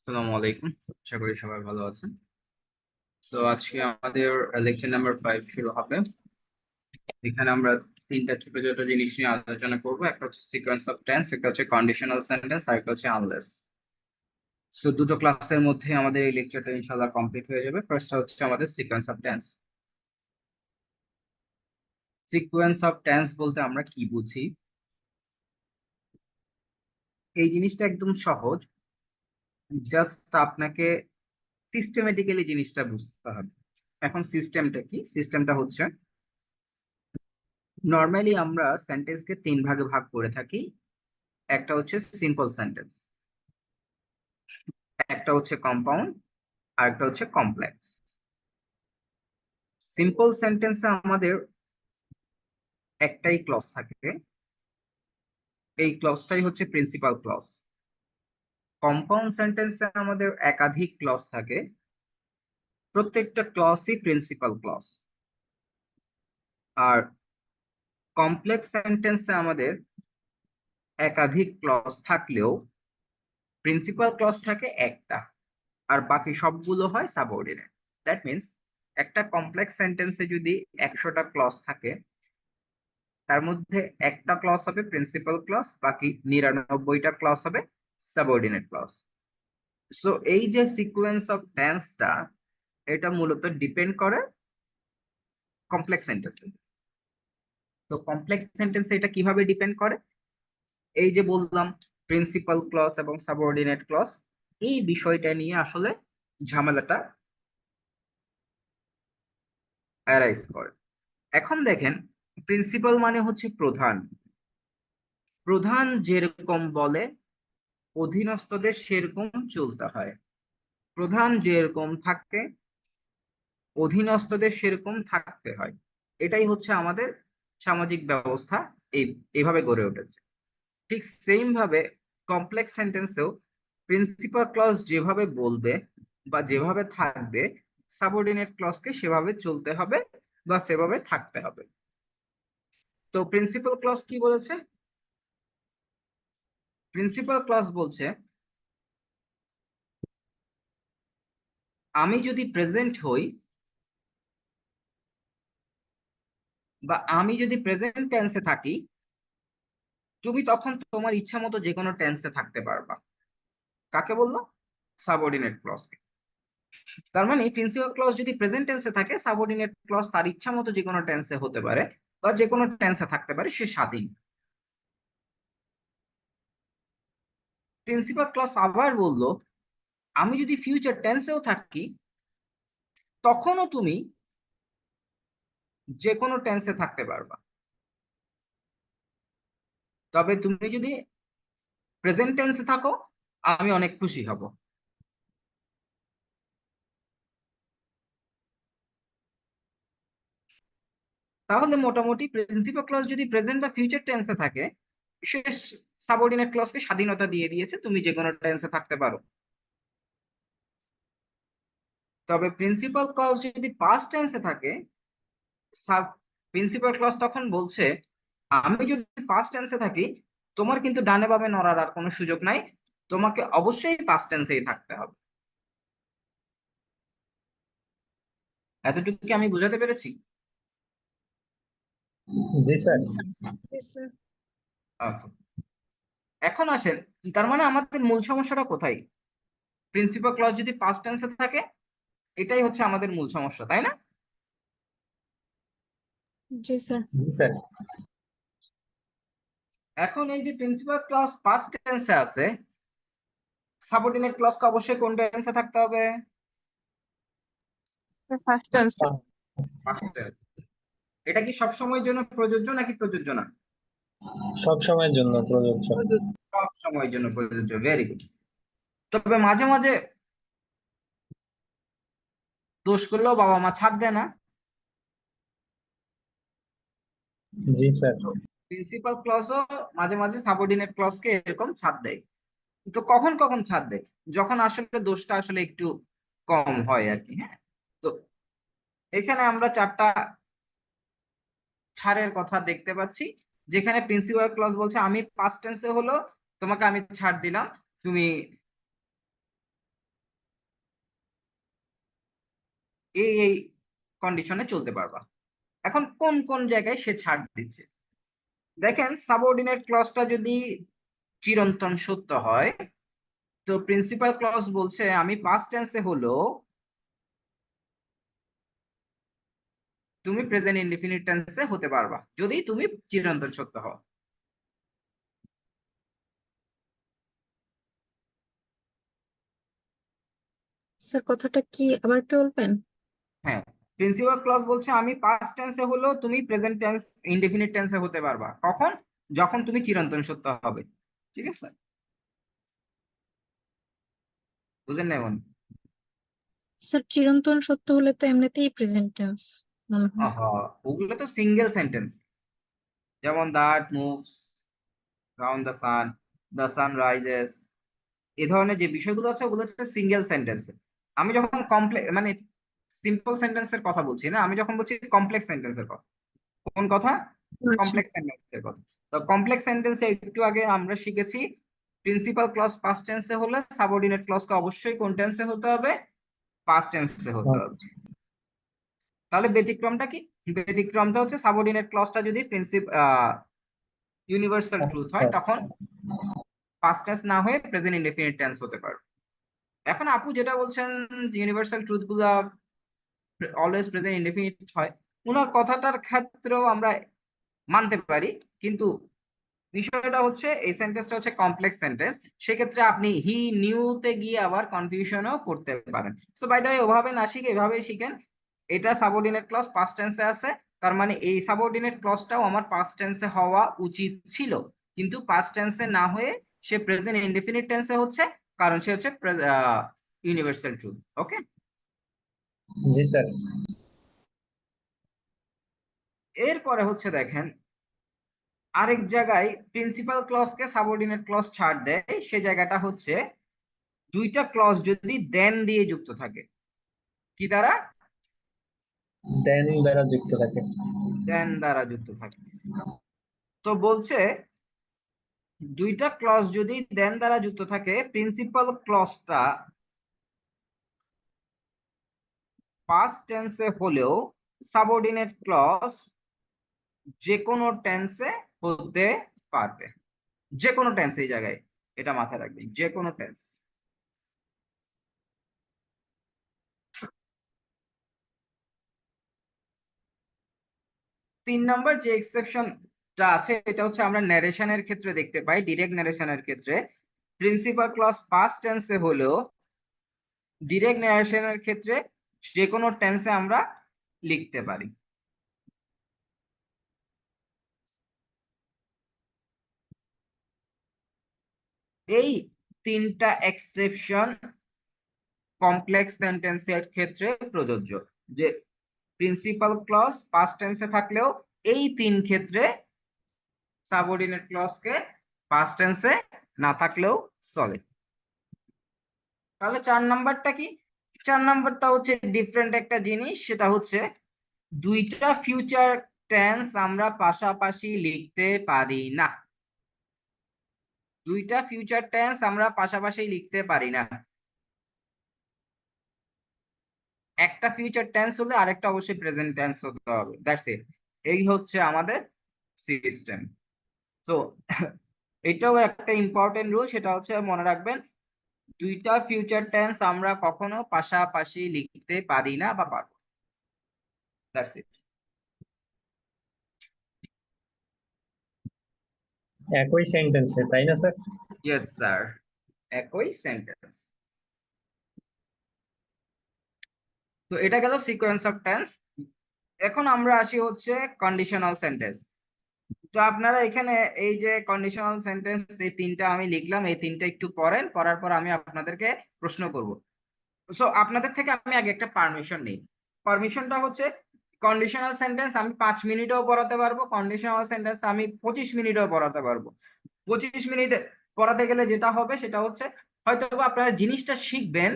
আসসালামু আলাইকুম। আশা করি সবাই ভালো আছেন। আজকে আমাদের লেকচার নাম্বার 5 শুরু হবে। এখানে আমরা তিনটা ছোট ছোট জিনিস নিয়ে আলোচনা করব। একটা হচ্ছে সিকোয়েন্স অফ টেন্স, একটা হচ্ছে কন্ডিশনাল সেন্টেন্স, আর একটা হচ্ছে আনলেস। দুটো ক্লাসের মধ্যে আমাদের এই লেকচারটা ইনশাআল্লাহ কমপ্লিট হয়ে যাবে। ফার্স্ট হচ্ছে আমাদের sequence of tense. Sequence of tense বলতে আমরা কি বুঝি? এই জিনিসটা একদম সহজ, জাস্ট আপনাকে সিস্টেমেটিক্যালি জিনিসটা বুঝতে হবে। এখন সিস্টেমটা কি? সিস্টেমটা হচ্ছে নর্মালি আমরা সেন্টেন্সকে তিন ভাগে ভাগ করে থাকি। একটা হচ্ছে সিম্পল সেন্টেন্স, একটা হচ্ছে কম্পাউন্ড, আর একটা হচ্ছে কমপ্লেক্স। সিম্পল সেন্টেন্সে আমাদের একটাই ক্লজ থাকে, এই ক্লজটাই হচ্ছে প্রিন্সিপাল ক্লজ। কম্পাউন্ড সেন্টেন্সে আমাদের একাধিক ক্লজ থাকে, প্রত্যেকটা ক্লজই প্রিন্সিপাল ক্লজ। আর কমপ্লেক্স সেন্টেন্সে আমাদের একাধিক ক্লজ থাকলেও প্রিন্সিপাল ক্লজ থাকে একটা, আর বাকি সবগুলো হয় সাবঅর্ডিনেট। দ্যাট মিনস একটা কমপ্লেক্স সেন্টেন্সে যদি 100টা ক্লজ থাকে, তার মধ্যে একটা ক্লজ হবে প্রিন্সিপাল ক্লজ, বাকি 99টা ক্লজ হবে সাবঅর্ডিনেট ক্লজ। এই যে সিকোয়েন্স অফ টেন্সটা, এটা মূলত ডিপেন্ড করে কমপ্লেক্স সেন্টেন্সে। কমপ্লেক্স সেন্টেন্সে এটা কিভাবে ডিপেন্ড করে? এই যে বললাম প্রিন্সিপাল ক্লজ এবং সাবঅর্ডিনেট ক্লজ, এই বিষয়টা নিয়ে আসলে ঝামেলাটা অ্যারাইজ করে। এখন দেখেন, প্রিন্সিপাল মানে হচ্ছে প্রধান। প্রধান যেরকম বলে অধীনস্থদের সেরকম চলতে হয়। প্রধান যেরকম থাকে অধীনস্থদের সেরকম থাকতে হয়। এটাই হচ্ছে আমাদের সামাজিক ব্যবস্থা, এই এইভাবে গড়ে উঠেছে। ঠিক সেম ভাবে কমপ্লেক্স সেন্টেন্সেও প্রিন্সিপাল ক্লজ যেভাবে বলবে বা যেভাবে থাকবে, সাবঅর্ডিনেট ক্লজকে সেভাবে চলতে হবে বা সেভাবে থাকতে হবে। প্রিন্সিপাল ক্লজ কি বলেছে? প্রিন্সিপাল ক্লজ বলছে, আমি যদি প্রেজেন্ট হই বা আমি যদি প্রেজেন্ট টেন্সে থাকি, তুমি তখন তোমার ইচ্ছা মতো যে কোনো টেন্সে থাকতে পারবা। কাকে বললো? সাবঅর্ডিনেট ক্লজকে। তার মানে প্রিন্সিপাল ক্লজ যদি প্রেজেন্ট টেন্সে থাকে, সাবঅর্ডিনেট ক্লজ তার ইচ্ছা মতো যে কোনো টেন্সে হতে পারে বা যে কোনো টেন্সে থাকতে পারে, সে স্বাধীন। প্রিন্সিপাল ক্লজ আবার বললো, আমি যদি ফিউচার টেন্সেও থাকি, তখনও তুমি যে কোনো টেন্সে থাকতে পারবা, তবে তুমি যদি প্রেজেন্ট টেন্সে থাকো আমি অনেক খুশি হব। তাহলে মোটামুটি প্রিন্সিপাল ক্লজ যদি প্রেজেন্ট বা ফিউচার টেন্সে থাকে, সে সাবঅর্ডিনেট ক্লজকে স্বাধীনতা দিয়ে দিয়েছে, তুমি যে কোনো টেন্সে থাকতে পারো। তবে প্রিন্সিপাল ক্লজ যদি পাস্ট টেন্সে থাকে, সাব প্রিন্সিপাল ক্লজ তখন বলছে, আমি যদি পাস্ট টেন্সে থাকি, তোমার কিন্তু ডানে বামে নড়ার আর কোনো সুযোগ নাই, তোমাকে অবশ্যই পাস্ট টেন্সেই থাকতে হবে। এতটুকু কি আমি বোঝাতে পেরেছি? জি স্যার। Yes, sir. Okay. এখন আসেন, তার মানে আমাদের মূল সমস্যাটা কোথায়? প্রিন্সিপাল ক্লজ যদি পাস্ট টেন্সে থাকে, এটাই হচ্ছে আমাদের মূল সমস্যা, তাই না? Yes, sir. জি স্যার। এখন এই যে প্রিন্সিপাল ক্লজ পাস্ট টেন্সে আছে, সাবঅর্ডিনেট ক্লজকে অবশ্যই কোন টেন্সে থাকতে হবে? The first answer. Past tense. এটা কি সব সময়ের জন্য প্রযোজ্য নাকি প্রযোজ্য না? সব সময়ের জন্য প্রযোজ্য। সব সময়ের জন্য প্রযোজ্য। Very good. তবে মাঝে মাঝে দোষ করলেও বাবা মা ছাড় দেয় না। জি স্যার। প্রিন্সিপাল ক্লজও মাঝে মাঝে সাবঅর্ডিনেট ক্লজকে এরকম ছাড় দেয়। কখন কখন ছাড় দেয়? যখন আসলে দোষটা আসলে একটু কম হয় আর কি। হ্যাঁ, তো এখানে আমরা চারটা ছাড়ের কথা দেখতে পাচ্ছি, যেখানে প্রিন্সিপাল ক্লজ বলছে আমি পাস্ট টেন্সে হলো তোমাকে আমি ছাড় দিলাম, তুমি এই কন্ডিশনে চলতে পারবা। এখন কোন কোন জায়গায় সে ছাড় দিচ্ছে দেখেন, সাবঅর্ডিনেট ক্লজটা যদি চিরন্তন সত্য হয়, তো প্রিন্সিপাল ক্লজ বলছে আমি পাস্ট টেন্সে হলো তুমি প্রেজেন্ট ইনডিফিনিট টেন্সে হতে পারবা যদি তুমি চিরন্তন সত্য হও। স্যার কথাটা কি আবার একটু বলবেন? হ্যাঁ, প্রিন্সিপাল ক্লজ বলছে আমি পাস্ট টেন্সে হলো তুমি প্রেজেন্ট টেন্স ইনডিফিনিট টেন্সে হতে পারবা কখন, যখন তুমি চিরন্তন সত্য হবে। ঠিক আছে, বুঝেন না এমন? স্যার চিরন্তন সত্য হলে তো এমনিতেই প্রেজেন্ট টেন্স মনে হয়। আহা, ওগুলো তো সিঙ্গেল সেন্টেন্স, যেমন that moves round the sun rises, এই ধরনের যে বিষয়গুলো আছে ওগুলো হচ্ছে সিঙ্গেল সেন্টেন্স। আমি যখন মানে সিম্পল সেন্টেন্সের কথা বলছি না, আমি যখন বলছি কমপ্লেক্স সেন্টেন্সের কথা। কোন কথা? আচ্ছা। কমপ্লেক্স সেন্টেন্সের কথা। তো কমপ্লেক্স সেন্টেন্সে একটু আগে আমরা শিখেছি প্রিন্সিপাল ক্লজ পাস্ট টেন্সে হলে সাবঅর্ডিনেট ক্লজকে অবশ্যই কোন টেন্সে হতে হবে, পাস্ট টেন্সে হতে হবে। আচ্ছা। তাহলে ব্যতিক্রমটা কি? ব্যতিক্রমটা হচ্ছে সাবঅর্ডিনেট ক্লজটা যদি ইউনিভার্সাল ট্রুথ হয় তখন পাস্ট টেন্স না হয়ে প্রেজেন্ট ইনডেফিনিট টেন্স হতে পারে। এখন আপু যেটা বলছেন ইউনিভার্সাল ট্রুথ গুলা অলওয়েজ প্রেজেন্ট ইনডেফিনিট হয়, ওনার কথাটার ক্ষেত্রেও আমরা মানতে পারি, কিন্তু বিষয়টা হচ্ছে এই সেন্টেন্সটা হচ্ছে কমপ্লেক্স সেন্টেন্স, সেক্ষেত্রে আপনি হি নিউতে গিয়ে আবার কনফিউশনও করতে পারেন। সো বাই দ্য ওয়ে ওভাবে না শিখে এভাবেই শিখেন, এটা সাবঅর্ডিনেট ক্লজ পাস্ট টেন্সে আছে, তার মানে এই সাবঅর্ডিনেট ক্লজটাও আমার পাস্ট টেন্সে হওয়া উচিত ছিল, কিন্তু পাস্ট টেন্সে না হয়ে সে প্রেজেন্ট ইনডেফিনিট টেন্সে হচ্ছে, কারণ সে হচ্ছে ইউনিভার্সাল ট্রুথ। ওকে, জি স্যার। এরপরে হচ্ছে দেখেন আরেক জায়গায় প্রিন্সিপাল ক্লজকে সাবঅর্ডিনেট ক্লজ ছাড় দেয়, সে জায়গাটা হচ্ছে দুইটা ক্লজ যদি দেন দিয়ে যুক্ত থাকে। কি দ্বারা? দেন দ্বারা যুক্ত থাকে। দেন দ্বারা যুক্ত থাকে। তো বলছে দুইটা ক্লজ যদি দেন দ্বারা যুক্ত থাকে, প্রিন্সিপাল ক্লজটা পাস্ট টেন্সে হলেও সাবঅর্ডিনেট ক্লজ যে কোনো টেন্সে হতে পারবে। যে কোনো টেন্স, এই জায়গায় এটা মাথায় রাখবেন, যে কোনো টেন্স। 3 নম্বর যে এক্সেপশনটা আছে এটা হচ্ছে আমরা ন্যারেশনের ক্ষেত্রে দেখতে পাই, ডিরেক্ট ন্যারেশনের ক্ষেত্রে প্রিন্সিপাল ক্লজ পাস্ট টেন্সে হলেও ডিরেক্ট ন্যারেশনের ক্ষেত্রে যে কোনো টেন্সে আমরা লিখতে পারি। এই 3টা এক্সেপশন কমপ্লেক্স সেন্টেন্সের ক্ষেত্রে প্রযোজ্য, যে প্রিন্সিপাল ক্লজ পাস্ট টেন্সে থাকলেও এই 3 ক্ষেত্রে সাবঅর্ডিনেট ক্লজকে পাস্ট টেন্সে না থাকলেও চলে। তাহলে 4 নম্বরটা কি? 4 নম্বরটা হচ্ছে ডিফারেন্ট একটা জিনিস, সেটা হচ্ছে দুইটা ফিউচার টেন্স আমরা পাশাপাশি লিখতে পারি না। দুইটা ফিউচার টেন্স আমরা পাশাপাশি লিখতে পারি না। একটা ফিউচার টেন্স হলে আরেকটা অবশ্যই প্রেজেন্ট টেন্স হতে হবে, দ্যাটস ইট। এই হচ্ছে আমাদের সিস্টেম। তো এটাও একটা ইম্পর্টেন্ট রুল, সেটা হচ্ছে মনে রাখবেন দুইটা ফিউচার টেন্স আমরা কখনো পাশাপাশি লিখতে পারি না বা পারবো, দ্যাটস ইট। একই সেন্টেন্সে, তাই না স্যার? ইয়েস স্যার, একই সেন্টেন্স। তো এটা গেল সিকোয়েন্স অফ টেন্স। এখন আমরা আসি হচ্ছে কন্ডিশনাল সেন্টেন্স। তো আপনারা এখানে এই যে কন্ডিশনাল সেন্টেন্স এই 3টা আমি লিখলাম, এই 3টা একটু পড়েন, পড়ার পর আমি আপনাদেরকে প্রশ্ন করব। সো আপনাদের থেকে আমি আগে একটা পারমিশন নিই। পারমিশনটা হচ্ছে কন্ডিশনাল সেন্টেন্স আমি 5 মিনিটেও পড়াতে পারবো, কন্ডিশনাল সেন্টেন্স আমি 25 মিনিটেও পড়াতে পারবো। 25 মিনিট পড়াতে গেলে যেটা হবে সেটা হচ্ছে হয়তোবা আপনারা জিনিসটা শিখবেন,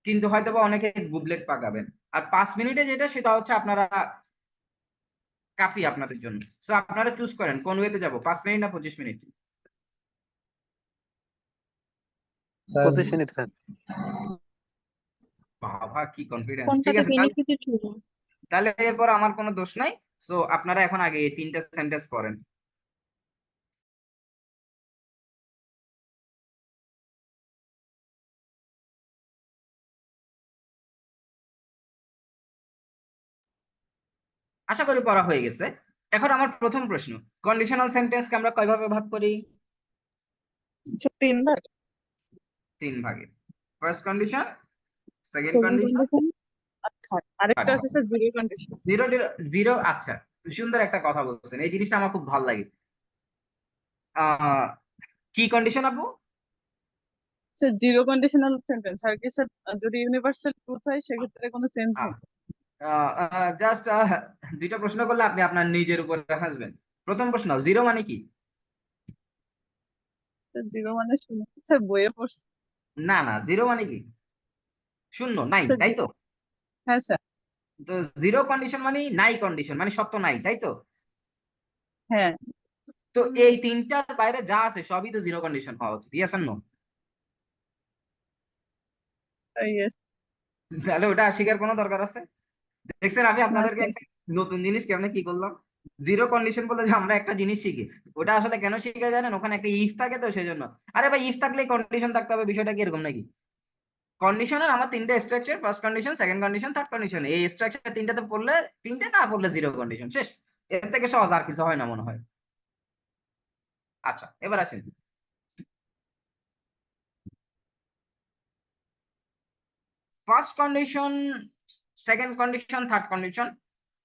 কিন্তু হয়তোবা অনেকে গুবলেট পাকাবেন। আর 5 মিনিটে যেটা সেটা হচ্ছে আপনারা কাফি আপনাদের জন্য। সো আপনারা চুজ করেন কোন ওয়েতে যাব, 5 মিনিট না 25 মিনিট। Sir 25 minute sir. বাবা কি কনফিডেন্স! ঠিক কোনটাতে আছে, তাহলে বেনিফিটেড হলো? তাহলে এরপর আমার কোনো দোষ নাই। সো আপনারা এখন আগে এই তিনটা সেন্টেন্স পড়েন। আশা করি পড়া হয়ে গেছে। এখন আমার প্রথম প্রশ্ন, কন্ডিশনাল সেন্টেন্সকে আমরা কয়ভাবে ভাগ করি? আচ্ছা, 3 ভাগ। তিন ভাগে। First condition, second second condition, condition আর থার্ড। আরেকটা থার্ড। আছে sir zero condition. Zero zero, আচ্ছা, সুন্দর একটা কথা বলছেন, এই জিনিসটা আমার খুব ভালো লাগে। আহ কি কন্ডিশন আপু? স্যার জিরো কন্ডিশনাল সেন্টেন্স আর কি স্যার, যদি ইউনিভার্সাল ট্রুথ হয় সেক্ষেত্রে কোনো চেঞ্জ নেই। জাস্ট দুইটা প্রশ্ন করলে আপনি আপনার নিজের উপর হাসবেন। প্রথম প্রশ্ন, জিরো মানে কি? স্যার জিরো মানে শূন্য, স্যার বইয়ে পড়ছি। না না, জিরো মানে কি? শূন্য, নাই, স্যার তাই তো? হ্যাঁ স্যার। তো জিরো কন্ডিশন মানে নাই কন্ডিশন, মানে সত্য নাই, তাই তো? হ্যাঁ তো এই তিনটার বাইরে যা আছে সবই তো জিরো কন্ডিশন হওয়া উচিত, ইয়েস অর নো? ইয়েস। তাহলে ওটা স্বীকার কোনো দরকার আছে? দেখছেন আমি না আপনাদেরকে স্যার। একটা নতুন জিনিস কেমনে কি করলাম। জিরো কন্ডিশন বলে যে আমরা একটা জিনিস শিখি, ওটা আসলে কেন শিখে জানেন? ওখানে একটা ইফ থাকে তো সেজন্য। আরে ভাই, ইফ থাকলে কন্ডিশন থাকতে হবে, বিষয়টা কি এরকম নাকি? কন্ডিশনের আমার তিনটে structure, first condition, second condition, third condition. এই স্ট্রাকচার তিনটাতে পড়লে, তিনটে না পড়লে জিরো কন্ডিশন শেষ। এর থেকে সহজ আর কিছু হয় না মনে হয়। আচ্ছা, এবার আসেন। First condition, second condition, third condition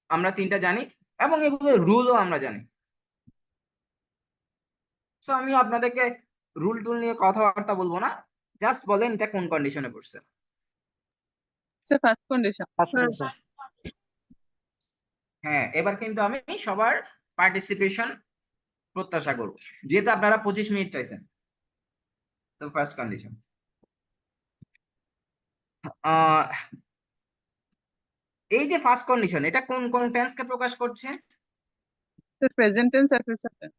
আমরা তিনটা জানি, এবং এগুলো রুলও আমরা জানি। সো আমি আপনাদেরকে রুল টুল নিয়ে কথাবার্তা বলবো না, জাস্ট বলেন এটা কোন কন্ডিশনে পড়ছে। Sir first condition. হ্যাঁ, এবার কিন্তু আমি সবার পার্টিসিপেশন প্রত্যাশা করব, যেহেতু আপনারা 25 মিনিট চাইছেন। তো ফার্স্ট কন্ডিশন, এই যে ফার্স্ট কন্ডিশন, এটা কোন কোন টেন্সকে প্রকাশ করছে? স্যার প্রেজেন্ট টেন্স আর ফিউচার টেন্স।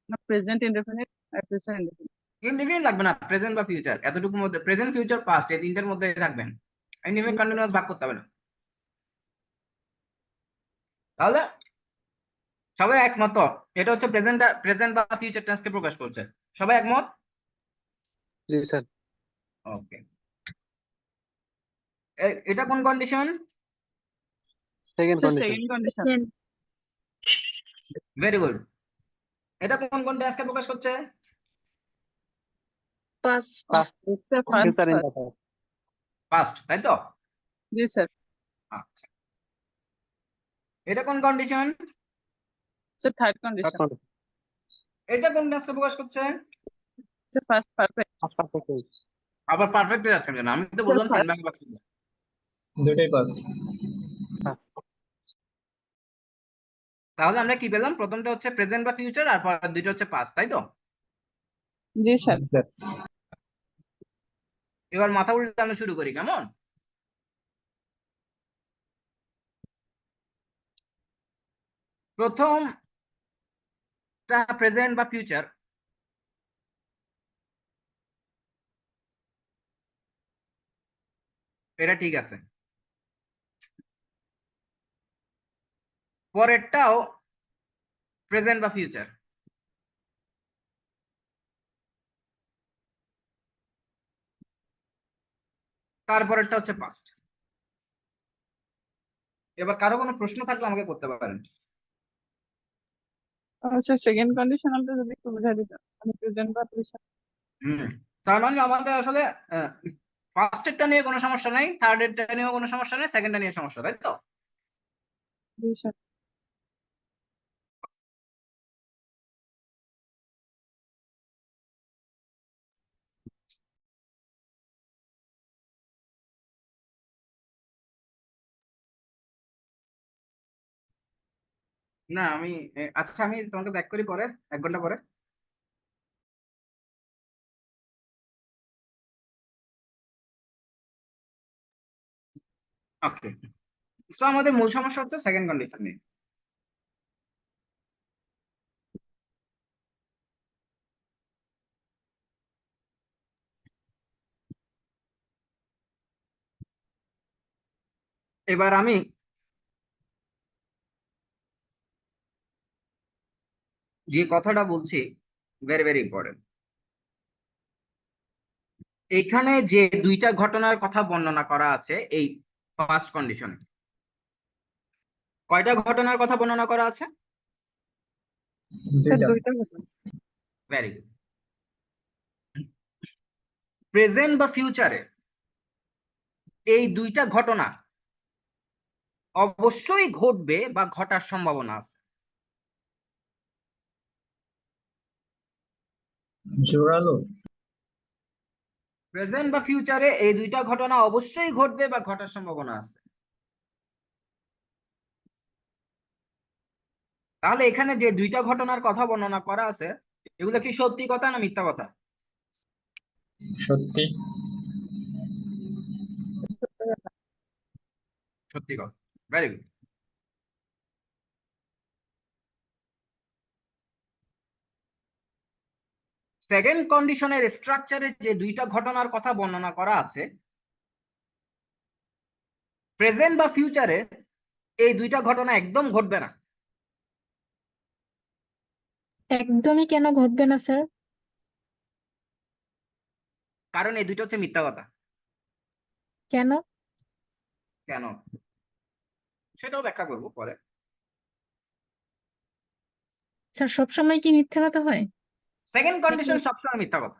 না, প্রেজেন্ট ইনডেফিনিট আর ফিউচার ইনডেফিনিট। ইনডিফিনিট লাগবে না, প্রেজেন্ট বা ফিউচার, এতটুকু মধ্যে, প্রেজেন্ট ফিউচার পাস্ট এই তিনটার মধ্যে থাকবেন। ইনডিফিনিট কন্টিনিউয়াস ভাগ করতে হবে না। তাহলে সবাই একমত তো? এটা হচ্ছে প্রেজেন্ট, প্রেজেন্ট বা ফিউচার টেন্সকে প্রকাশ করছে। সবাই একমত? জি স্যার। ওকে, এটা কোন condition? Second sir condition. Second condition. Very good. এটা কোন কোন টেন্সকে প্রকাশ করছে? Past. Past sir future in first. The past. Past, তাই তো? জি স্যার। আচ্ছা, এটা কোন condition? Sir third third condition. Condition. এটা কোন টেন্সকে প্রকাশ করছে? Sir first perfect. Perfect tense. আবার পারফেক্ট হয়ে যাচ্ছেন কেন? আমি তো বললাম তিন ভাগে ভাগ করতে। দুটাই পাস্ট। তাহলে আমরা কি পেলাম? প্রথমটা হচ্ছে প্রেজেন্ট বা ফিউচার, আর পরের দুইটা হচ্ছে পাস্ট, তাই তো? জি স্যার। এবার মাথা উল্টানো শুরু করি, কেমন? প্রথমটা প্রেজেন্ট বা ফিউচার, এটা ঠিক আছে। পরেরটাও প্রেজেন্ট বা ফিউচার, তারপরেরটা হচ্ছে পাস্ট। এবার কারো কোনো প্রশ্ন থাকলে আমাকে করতে পারেন। আচ্ছা, সেকেন্ড কন্ডিশন আপনি যদি একটু বুঝাই দিতেন, মানে প্রেজেন্ট বা ফিউচার। হুম, তার মানে আমাদের আসলে ফার্স্টেরটা নিয়ে কোনো সমস্যা নাই, থার্ডেরটা নিয়েও কোনো সমস্যা নেই, সেকেন্ডটা নিয়ে সমস্যা, তাই তো? জি স্যার। না আমি আচ্ছা, আমি তোমাকে ব্যাক করি পরে, 1 ঘন্টা পরে। ওকে, সো আমাদের মূল সমস্যা হচ্ছে সেকেন্ড কন্ডিশন নিয়ে। এবার আমি যে কথাটা বলছি ভেরি ভেরি ইম্পর্টেন্ট। এখানে যে দুইটা ঘটনার কথা বর্ণনা করা আছে এই ফার্স্ট কন্ডিশনে, কয়টা ঘটনার কথা বর্ণনা করা আছে? স্যার দুইটা। দুইটা ঘটনা। Very good. প্রেজেন্ট বা ফিউচারে এই দুইটা ঘটনা অবশ্যই ঘটবে বা ঘটার সম্ভাবনা আছে। জোরালো। প্রেজেন্ট বা ফিউচারে এই দুইটা ঘটনা অবশ্যই ঘটবে বা ঘটার সম্ভাবনা আছে। তাহলে এখানে যে দুইটা ঘটনার কথা বর্ণনা করা আছে এগুলো কি সত্যি কথা না মিথ্যা কথা? সত্যি। সত্যি কথা। Very good. সেকেন্ড কন্ডিশনের স্ট্রাকচারে যে দুইটা ঘটনার কথা বর্ণনা করা আছে প্রেজেন্ট বা ফিউচারে এই দুইটা ঘটনা একদম ঘটবে না। একদমই কেন ঘটবে না স্যার? কারণ এই দুইটা হচ্ছে মিথ্যা কথা। কেন? কেন সেটাও ব্যাখ্যা করবো পরে। স্যার সবসময় কি মিথ্যা কথা হয় সেকেন্ড নাকি? কন্ডিশন সবসময় মিথ্যা কথা।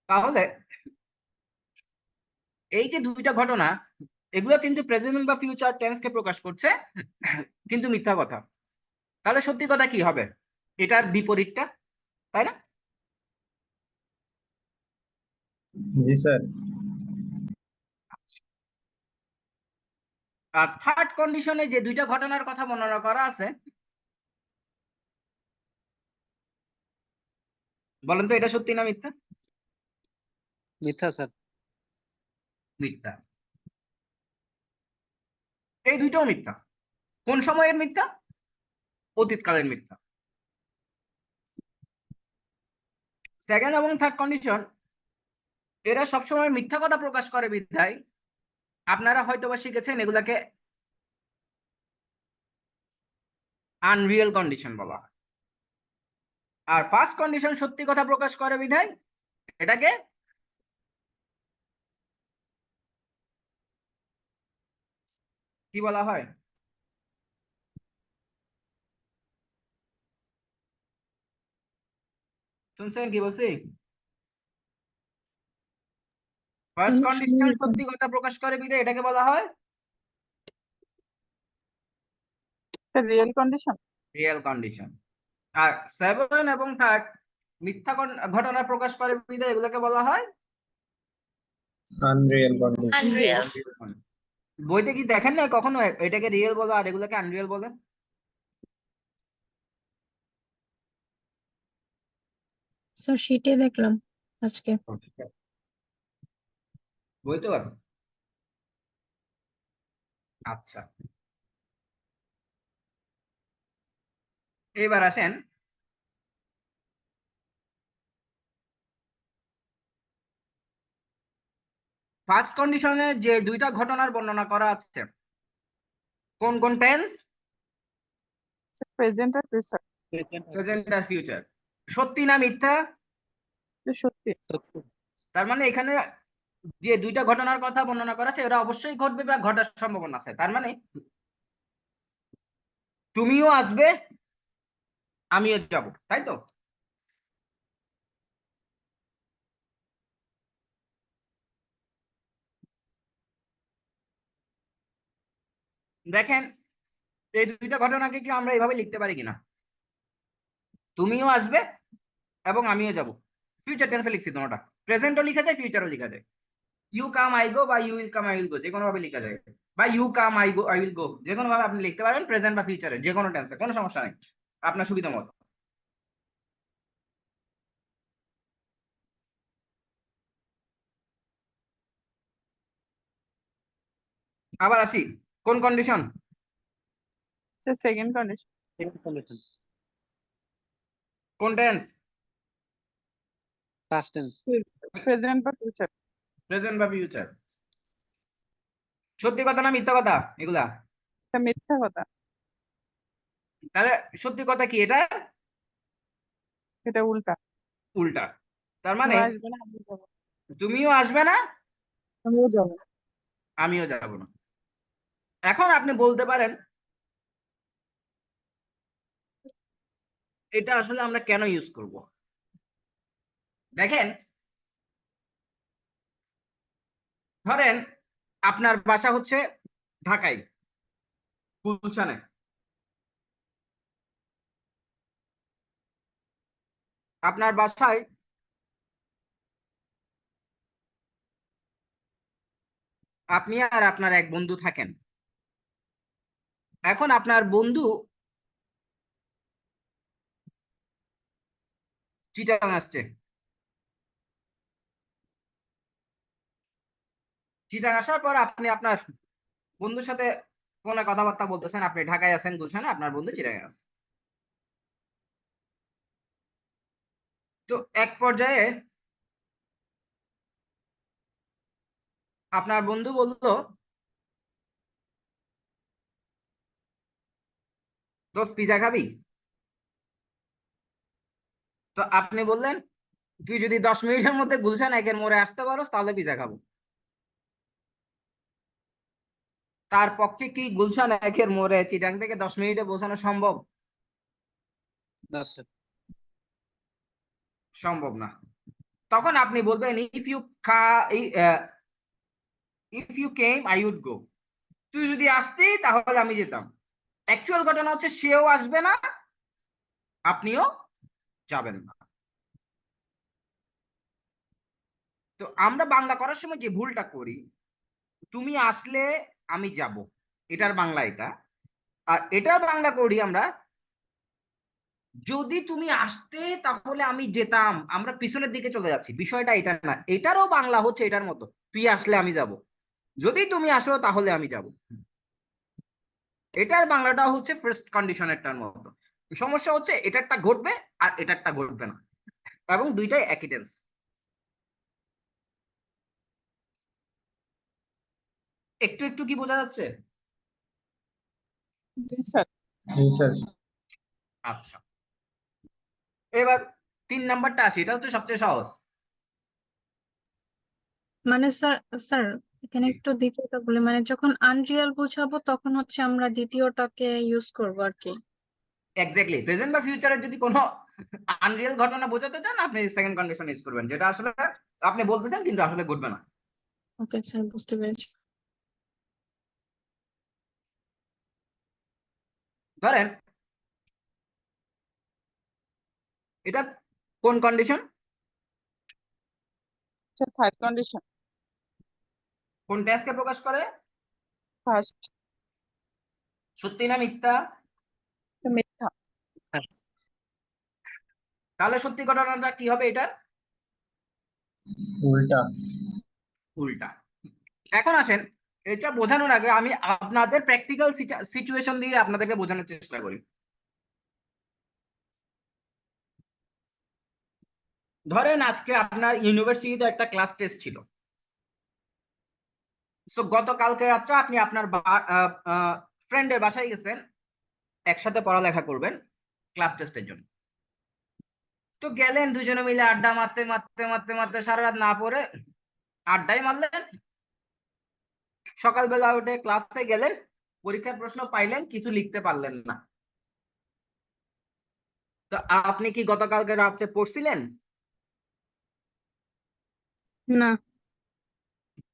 তাহলে এই যে দুইটা ঘটনা এগুলো কিন্তু প্রেজেন্ট বা ফিউচার টেন্সকে প্রকাশ করছে কিন্তু মিথ্যা কথা। তাহলে সত্যি কথা কি হবে? এটার বিপরীতটা, তাই না? জি স্যার। আর থার্ড কন্ডিশনে যে দুইটা ঘটনার কথা বর্ণনা করা আছে বলেন তো এটা সত্যি না মিথ্যা? মিথ্যা স্যার। মিথ্যা। এই দুইটাও মিথ্যা। কোন সময়ের মিথ্যা? অতীতকালের মিথ্যা। সেকেন্ড এবং থার্ড কন্ডিশন এরা সবসময় মিথ্যা কথা প্রকাশ করে বিধায় আপনারা হয়তোবা শিখেছেন এগুলাকে আনরিয়েল কন্ডিশন বলা হয়। আর ফার্স্ট কন্ডিশন সত্যি কথা প্রকাশ করে বিধায় এটাকে কি বলা হয়? শুনছেন কি বলছি? ফার্স্ট কন্ডিশন সত্যি কথা প্রকাশ করে বিধায় এটাকে বলা হয় sir real condition. Real condition. আর সেভেন এবং থার্ড মিথ্যা ঘটনা প্রকাশ করে বিধায় এগুলোকে বলা হয় আনরিয়েল কন্ডিশন। আনরিয়াল। বইতে কি দেখেন না কখনো এটাকে রিয়েল বলে আর এগুলোকে আনরিয়েল বলে? স্যার সেটাই দেখলাম আজকে। বইতে আছে। আচ্ছা, এবার আসেন ফার্স্ট কন্ডিশনে যে দুইটা ঘটনার বর্ণনা করা আছে কোন কোন টেন্স? প্রেজেন্ট আর ফিউচার। প্রেজেন্ট আর ফিউচার। সত্যি না মিথ্যা? সত্যি। তার মানে এখানে যে দুইটা ঘটনার কথা বর্ণনা করা আছে এরা অবশ্যই ঘটবে বা ঘটার সম্ভাবনা আছে। তার মানে তুমিও আসবে আমিও যাব, তাই তো? দেখেন এই দুইটা ঘটনাকে কি আমরা এইভাবে লিখতে পারি কিনা? তুমিও আসবে এবং আমিও যাব। ফিউচার টেন্সে লিখছি তোমাটা। প্রেজেন্টও লিখা যায় ফিউচারও লিখা যায়। ইউ কাম আই গো বা you will come I will go যে কোনো ভাবে লিখা যায়। বা you come I go I will go যে কোনো ভাবে আপনি লিখতে পারেন প্রেজেন্ট বা ফিউচারে যে কোনো টেন্সে, কোনো সমস্যা নেই, আপনার সুবিধা মতো। আবার আসি কোন condition? Sir second condition. Second condition. কোন টেন্স? Past tense. প্রেজেন্ট বা ফিউচার। প্রেজেন্ট বা ফিউচার। সত্যি কথা না মিথ্যা কথা এগুলা? এটা মিথ্যা কথা। তাহলে সত্যি কথা কি এটা? এটা উল্টা। উল্টা। তার কেউ মানে আসবে না, আমি যাবো। তুমিও আসবে না, আমিও যাবো। আমিও যাব না। এখন আপনি বলতে পারেন এটা আসলে আমরা কেন ইউজ করব? দেখেন, ধরেন আপনার বাসা হচ্ছে ঢাকায়, গুলশানে। আপনার বাসায় আপনি আর আপনার এক বন্ধু থাকেন। এখন আপনার বন্ধু চিটাগাং আসছে। চিটাগাং আসার পর আপনি আপনার বন্ধুর সাথে ফোনে কথাবার্তা বলতেছেন, আপনি ঢাকায় আছেন, গুলশানে, আপনার বন্ধু চিটাগাং আছে। তো এক পর্যায়ে আপনার বন্ধু বলল, দোস্ত পিজা খাবি? তো আপনি বললেন, তুই যদি 10 মিনিটের মধ্যে গুলশান একের মোড়ে আসতে পারোস তাহলে পিজা খাবো। তার পক্ষে কি গুলশান একের মোড়ে চিটাং থেকে 10 মিনিটে পৌঁছানো সম্ভব? না স্যার। সম্ভব না। তখন আপনি বলবেন, if you came I would go. তুই যদি আসতি তাহলে আমি যেতাম। অ্যাকচুয়াল ঘটনা হচ্ছে সেও আসবে না, আপনিও যাবেন না। তো আমরা বাংলা করার সময় যে ভুলটা করি, তুমি আসলে আমি যাব, এটার বাংলা এটা। আর এটার বাংলা করি আমরা, যদি তুমি আসতে তাহলে আমি যেতাম। আমরা পিছনের দিকে চলে যাচ্ছি, বিষয়টা এটা না। এটারও বাংলা হচ্ছে এটার মতো, তুই আসলে আমি যাব, যদি তুমি আসো তাহলে আমি যাব। এটার বাংলাটা হচ্ছে ফার্স্ট কন্ডিশনেরটার মতো। সমস্যা হচ্ছে এটারটা ঘটবে আর এটারটা ঘটবে না, এবং দুইটাই একই টেন্স। একটু একটু কি বোঝা যাচ্ছে? জি স্যার। জি স্যার। আচ্ছা, এবার 3 নাম্বারটা আসি, এটা হচ্ছে সবচেয়ে সহজ। মানে স্যার, স্যার এখানে জি। একটু দ্বিতীয়টা বলি, মানে যখন আনরিয়াল বোঝাবো তখন হচ্ছে আমরা দ্বিতীয়টাকে ইউজ করবো আর কি। এক্স্যাক্টলি, প্রেজেন্ট বা ফিউচারের যদি কোনো আনরিয়েল ঘটনা বোঝাতে চান আপনি সেকেন্ড কন্ডিশন ইউজ করবেন, যেটা আসলে আপনি বলতেছেন কিন্তু আসলে ঘটবে না। ওকে স্যার, বুঝতে পেরেছি। ধরেন এটা কোন কন্ডিশন? Third condition. কোন টেন্সকে প্রকাশ করে? ফার্স্ট। সত্যি না মিথ্যা? মিথ্যা। তাহলে সত্যি ঘটনাটা কি হবে? এটা উল্টা। উল্টা। এখন আসেন, এটা বোঝানোর আগে আমি আপনাদের প্র্যাকটিক্যাল সিচুয়েশন দিয়ে আপনাদেরকে বোঝানোর চেষ্টা করি। ধরেন আজকে আপনার ইউনিভার্সিটিতে একটা ক্লাস টেস্ট ছিল। সো গতকালকে রাত্রে আপনি আপনার ফ্রেন্ডের বাসায় গেছেন, একসাথে পড়ালেখা করবেন ক্লাস টেস্টের জন্য। তো গেলেন দুজনে মিলে আড্ডা মারতে মারতে মারতে মারতে সারা রাত না পড়ে আড্ডাই মারলেন। সকালবেলা উঠে ক্লাসে গেলেন, পরীক্ষার প্রশ্ন পাইলেন, কিছু লিখতে পারলেন না। তো আপনি কি গতকালকে রাত্রে পড়ছিলেন? না।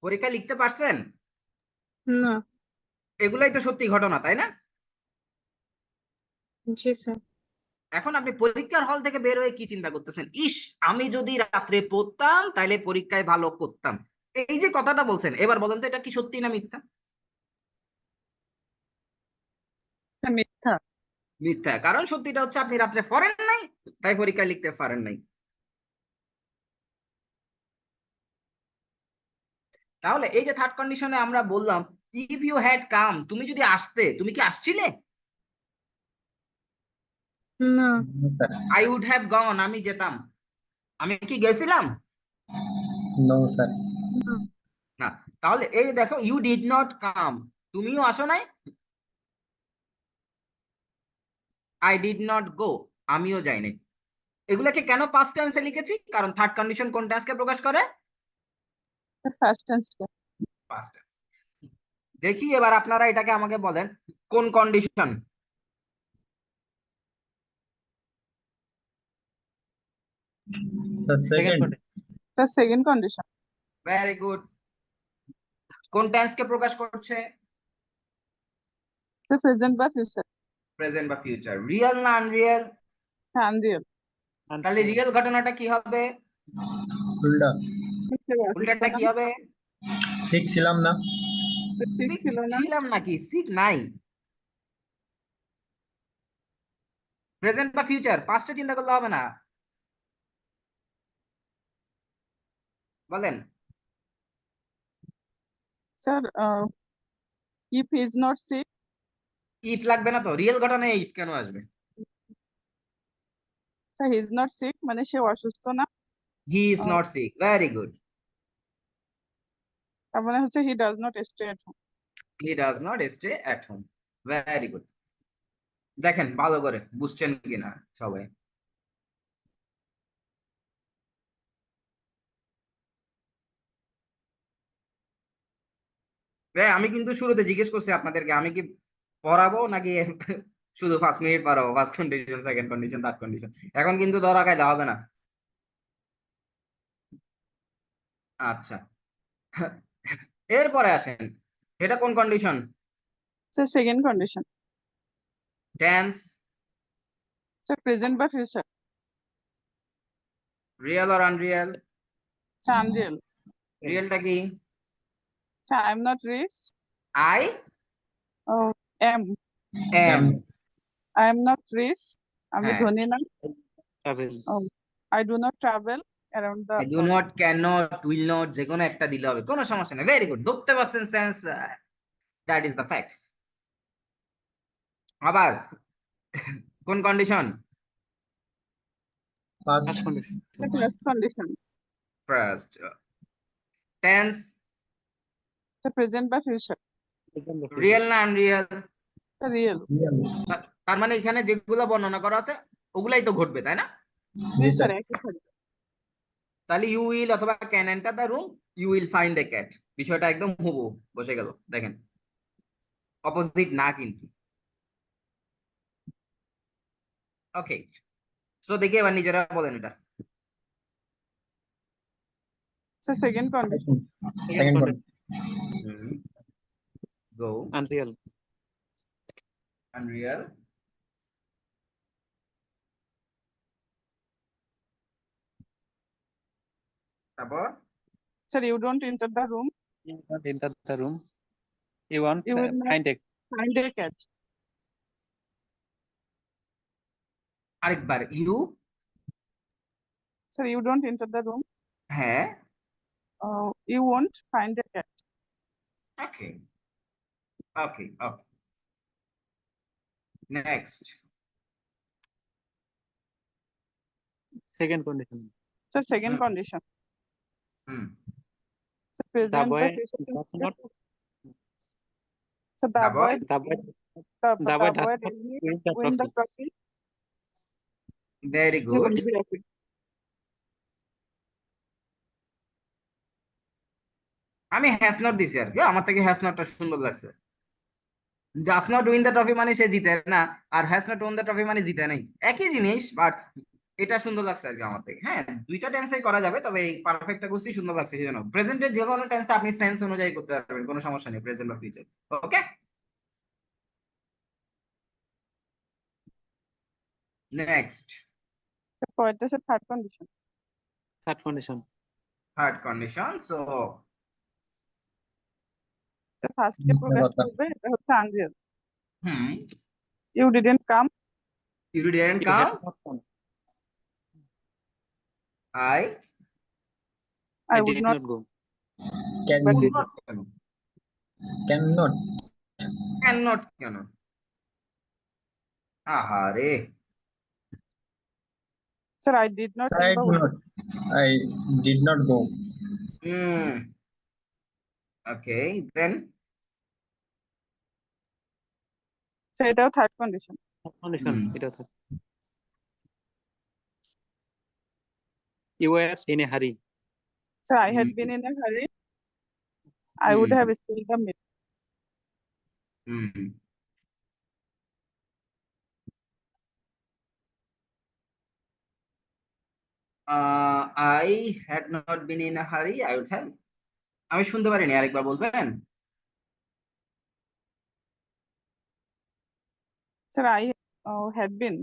পরীক্ষা লিখতে পারছেন? না। এগুলাই তো সত্যি ঘটনা, তাই না? জি স্যার। এখন আপনি পরীক্ষার হল থেকে বের হয়ে কি চিন্তা করতেছেন? ইস, আমি যদি রাত্রে পড়তাম তাহলে পরীক্ষায় ভালো করতাম। এই যে কথাটা বলছেন, এবার বলেন তো এটা কি সত্যি না মিথ্যা? মিথ্যা। মিথ্যা, কারণ সত্যিটা হচ্ছে আপনি রাত্রে পড়েন নাই, তাই পরীক্ষায় লিখতে পারেন নাই। তাহলে এই যে থার্ড কন্ডিশনে আমরা বললাম, ইফ ইউ হ্যাড কাম, তুমি যদি আসতে, তুমি কি আসছিলে? না, No, sir. I would have gone, আমি যেতাম। আমি কি গেছিলাম? No, sir. না। তাহলে এই দেখো, ইউ ডিড নট কাম, তুমিও আসো নাই। আই ডিড নট গো, আমিও যাই নাই। এগুলাকে কেন পাস্ট টেন্সে লিখেছি? কারণ থার্ড কন্ডিশন কোন টেন্সকে প্রকাশ করে? First tense past tense. দেখি এবার আপনারা এটাকে আমাকে বলেন কোন কন্ডিশন? Sir, second. তার সেকেন্ড কন্ডিশন ভেরি গুড। কোন টেন্সকে প্রকাশ করছে? প্রেজেন্ট বা ফিউচার প্রেজেন্ট বা ফিউচার। রিয়েল না আনরিয়েল? হ্যাঁ আনরিয়েল তাহলে রিয়েল ঘটনাটা কি হবে? উল্টা উল্টাটা কি হবে? সিক ছিলাম না। ঠিক সিক ছিল না ছিলাম নাকি? সিক নাই। প্রেজেন্ট বা ফিউচার, পাস্টে চিন্তা করলে হবে না। বলেন। Sir if he is not sick if লাগবে না তো, রিয়েল ঘটনায় ইফ কেন আসবে? Sir he is not sick মানে সে অসুস্থ না, he is not sick, very good. তার মানে হচ্ছে he does not stay at home. He does not stay at home, very good. দেখেন ভালো করে বুঝছেন কিনা সবাই। আমি কিন্তু শুরুতে জিজ্ঞেস করছি আপনাদেরকে, আমি কি পড়াবো নাকি শুধু 5 মিনিট পড়াবো? First condition, second condition, third condition. এখন কিন্তু ধরা খাইলে হবে না। আচ্ছা, এরপরে আসেন, এটা কোন condition? Sir second condition tense. Sir present বা future real or unreal? Sir unreal রিয়েলটা কি? Sir I am not rich I am am. I am not rich আমি হ্যাঁ। ধনী না। travel, I do not travel around the I do not, can not, will not, যে কোনো একটা দিলে হবে, কোনো সমস্যা নেই। ভেরি গুড, ধরতে পারছেন sense, that is the fact. আবার কোন condition? Past. first condition, first condition first tense. Sir present বা ফিউচার present বা রিয়েল future, না আনরিয়েল? Real Real. তার মানে এখানে যেগুলো বর্ণনা করা আছে ওগুলাই তো ঘটবে, তাই না? জি স্যার স্যার। একই থাকবে। তাহলে ইউ উইল অথবা can enter the room, you will find a cat, বিষয়টা একদম হুবহু বসে গেল। দেখেন অপোজিট না কিন্তু। ওকে, সো দেখি এবার নিজেরা বলেন এটা। Sir second condition Second one. Go. unreal, unreal. তারপর sir you don't enter the room you not enter the room, you won't You will not- find a find a cat আরেকবার, you. Sir you don't enter the room হ্যাঁ। You won't find a cat okay okay okay, next. second condition, sir second hmm. Condition hmm. Sir present boy বা future does not, sir the The boy boy the boy the boy boy does not win the win the trophy, trophy very he good. will be happy আমি has not দিছি আর কি, আমার থেকে has নটটা সুন্দর লাগছে। Does not win the trophy মানে সে জিতে না, আর has not won the trophy মানে জিতে নাই, একই জিনিস, বাট এটা সুন্দর লাগছে আর কি আমার থেকে। হ্যাঁ, দুইটা টেন্সে করা যাবে, তবে এই পারফেক্টটা করছি সুন্দর লাগছে সেজন্য। প্রেজেন্টের যে কোনো টেন্সে আপনি সেন্স অনুযায়ী করতে পারবেন, কোনো সমস্যা নেই, প্রেজেন্ট বা ফিউচার। Okay, next. পরেরটা sir third condition third condition, third condition. So sir ফার্স্টকে প্রকাশ কথা। করবে এটা হচ্ছে unreal hmm, you didn't come you didn't you come, have not come, I I I would did not not go, Can But would did not কেন? cannot. Can not কেন? আহারে, Sir, I did not Sir, I remember do what. not. I did not go. Okay, then Sir, এটাও third condition. Third condition হুম। এটা third. You were in a hurry. Sir, I had hmm, been in a hurry. I would hmm, have spilled the milk. Hmm. I had not been in a hurry, I would have. আমি শুনতে পারিনি, আরেকবার বলবেন? Sir, I had been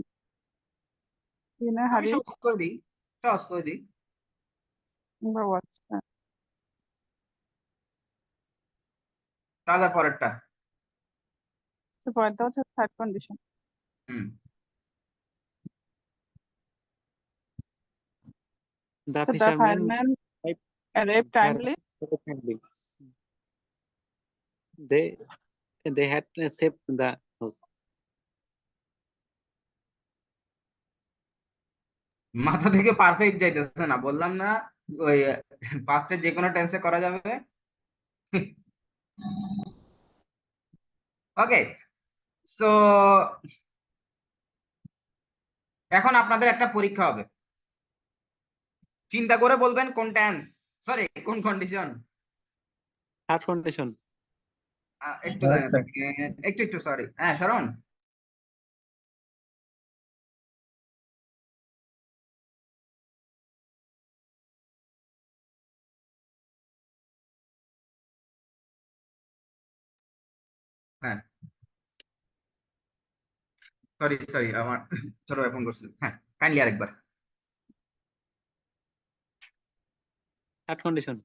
in a আমি hurry. সহজ করে দিই, সহজ করে দিই। Remember what? Sir? তাহলে পরেরটা। So, পরেরটা হচ্ছে third condition. Hmm. The So, the fisherman fireman arrived arrived timely. timely. They had saved the house. মাথা থেকে পারফেক্ট যাইতেছে না, বললাম না ওই পাস্টে যে কোনো টেন্সে করা যাবে। ওকে, সো এখন আপনাদের একটা পরীক্ষা হবে, চিন্তা করে বলবেন কোন টেন্স, সরি কোন কন্ডিশন। Third condition. একটু Right, দাঁড়ান, sir. একটু সরি, হ্যাঁ শরণ। হ্যাঁ সরি আমার ছোট ভাই ফোন করছিল, হ্যাঁ কাইন্ডলি আরেকবার। Third condition.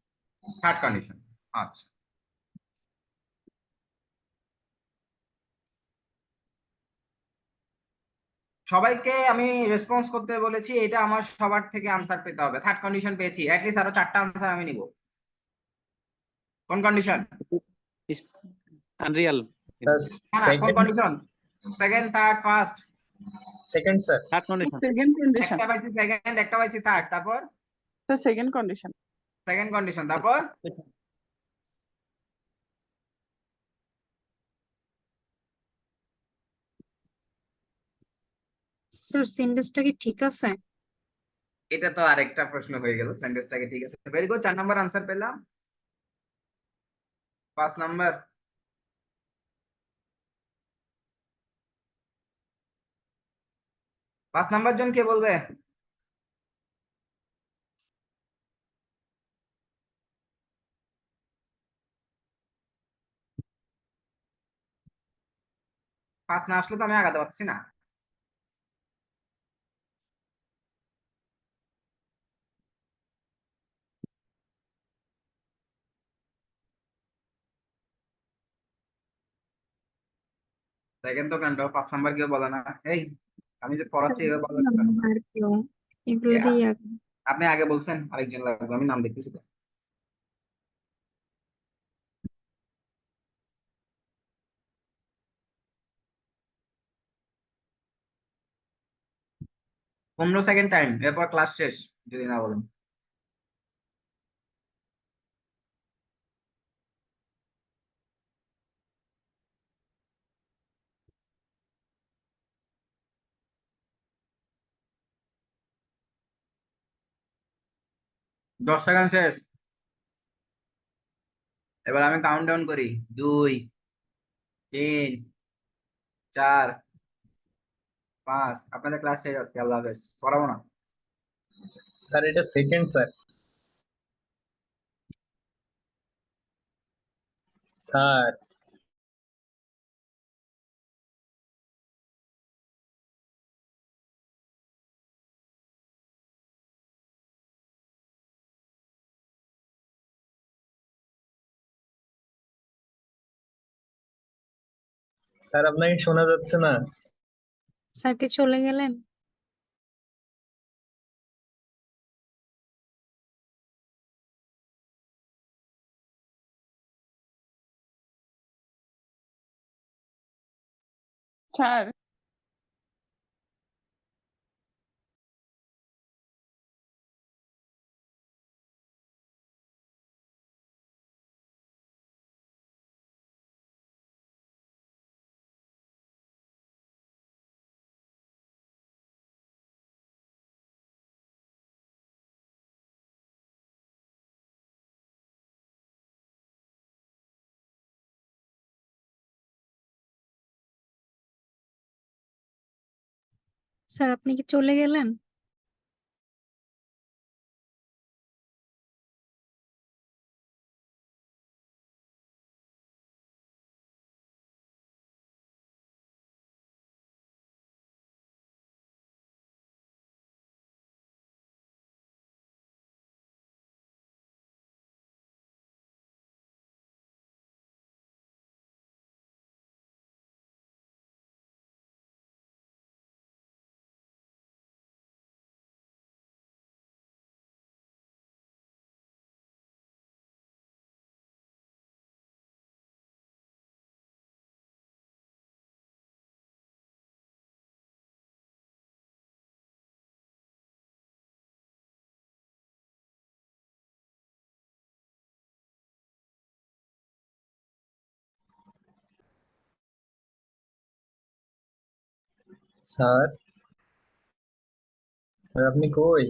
থার্ড কন্ডিশন, আচ্ছা। সবাইকে আমি রেসপন্স করতে বলেছি, এটা আমার সবার থেকে আনসার পেতে হবে। থার্ড কন্ডিশন পেয়েছি, অ্যাটলিস্ট আরো 4টা আনসার আমি নিব। কোন কন্ডিশন? Is unreal. The না না, কোন second, condition? Second, third, first? second, sir. Third condition. Second condition. একটা পাইছি সেকেন্ড, একটা পাইছি থার্ড, তারপর তো সেকেন্ড কন্ডিশন। সেকেন্ড কন্ডিশন, তারপর স্যার সেন্টেন্সটা কি ঠিক আছে? এটা তো আরেকটা প্রশ্ন হয়ে গেল, সেন্টেন্সটাকে ঠিক আছে, ভেরি গুড। 4 নাম্বার আনসার পেলাম। 5 নাম্বার, 5 নাম্বার জন কে বলবে? পাঁচ না আসলে তো আমি আগাতে পারছি না। সেকেন্ড তো কাণ্ড, 5 নাম্বার কেউ বলে না। এই আমি যে পড়াচ্ছি এটা বলা লাগছে না। আর কেউ এগুলো এ, দিয়ে আপনি আগে বলছেন আরেকজন লাগবে, আমি নাম দেখতেছি তো। পনেরো সেকেন্ড টাইম, এরপর ক্লাস শেষ যদি না বলেন। দশ সেকেন্ড শেষ। এবার আমি কাউন্ট ডাউন করি, 2, 3, 4, 5। আপনাদের ক্লাস শেষ আজকে, আল্লাহ হাফেজ, পড়াবো না। Sir, it is second, sir. Sir. Sir আপনাকে শোনা যাচ্ছে না। স্যার কি চলে গেলেন? স্যার স্যার আপনি কি চলে গেলেন? স্যার, স্যার আপনি কই?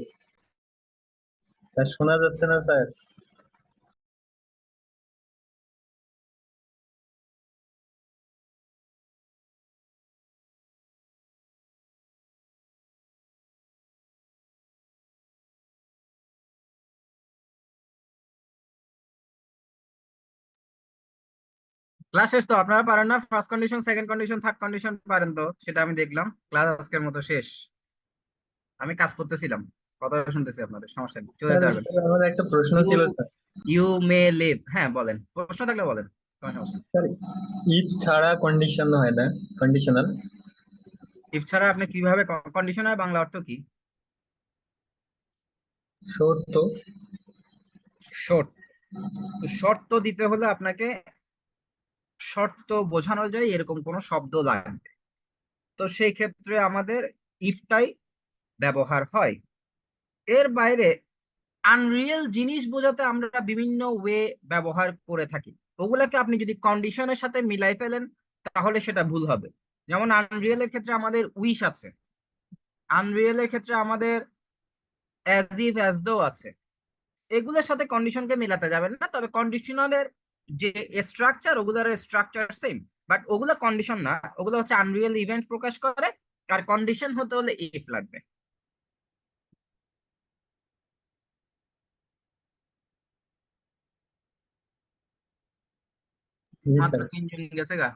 স্যার শোনা যাচ্ছে না স্যার। ক্লাস শেষ তো? আপনারা পারেন না? First condition, second condition, third condition পারেন তো? সেটা আমি দেখলাম। ক্লাস আজকের মতো শেষ। আমি কাজ করতেছিলাম, কথা শুনতেছি আপনাদের, সমস্যা নেই, চলে স্যার, যেতে পারবেন। স্যার, আমার একটা প্রশ্ন ছিল স্যার। ইউ মে লিভ, হ্যাঁ বলেন, প্রশ্ন থাকলে বলেন, কোনো সমস্যা নেই। স্যার, ইফ ছাড়া কন্ডিশন হয় না, কন্ডিশনাল। ইফ ছাড়া আপনি কিভাবে কন্ডিশনাল, বাংলা অর্থ কি? শর্ত। শর্ত। শর্ত দিতে হলে আপনাকে শর্ত বোঝানো যায় এরকম কোন শব্দ লাগবে, তো সেই ক্ষেত্রে আমাদের ইফটাই ব্যবহার হয়। এর বাইরে আনরিয়েল জিনিস বোঝাতে আমরা বিভিন্ন ওয়ে ব্যবহার করে থাকি। ওগুলাকে আপনি যদি কন্ডিশনের সাথে মিলাই ফেলেন তাহলে সেটা ভুল হবে। যেমন আনরিয়েলের ক্ষেত্রে আমাদের উইশ আছে, আনরিয়েলের ক্ষেত্রে আমাদের অ্যাজ ইফ অ্যাজ দো আছে। এগুলোর সাথে কন্ডিশনকে মেলাতে যাবেন না, তবে কন্ডিশনালের যে স্ট্রাকচার, ওগুলোর স্ট্রাকচার সেম, বাট ওগুলো কন্ডিশন না, ওগুলো হচ্ছে আনরিয়েল ইভেন্ট প্রকাশ করে। আর কন্ডিশন হতে হলে ইফ লাগবে। জি মাত্র স্যার। 3 জন গেছে গা।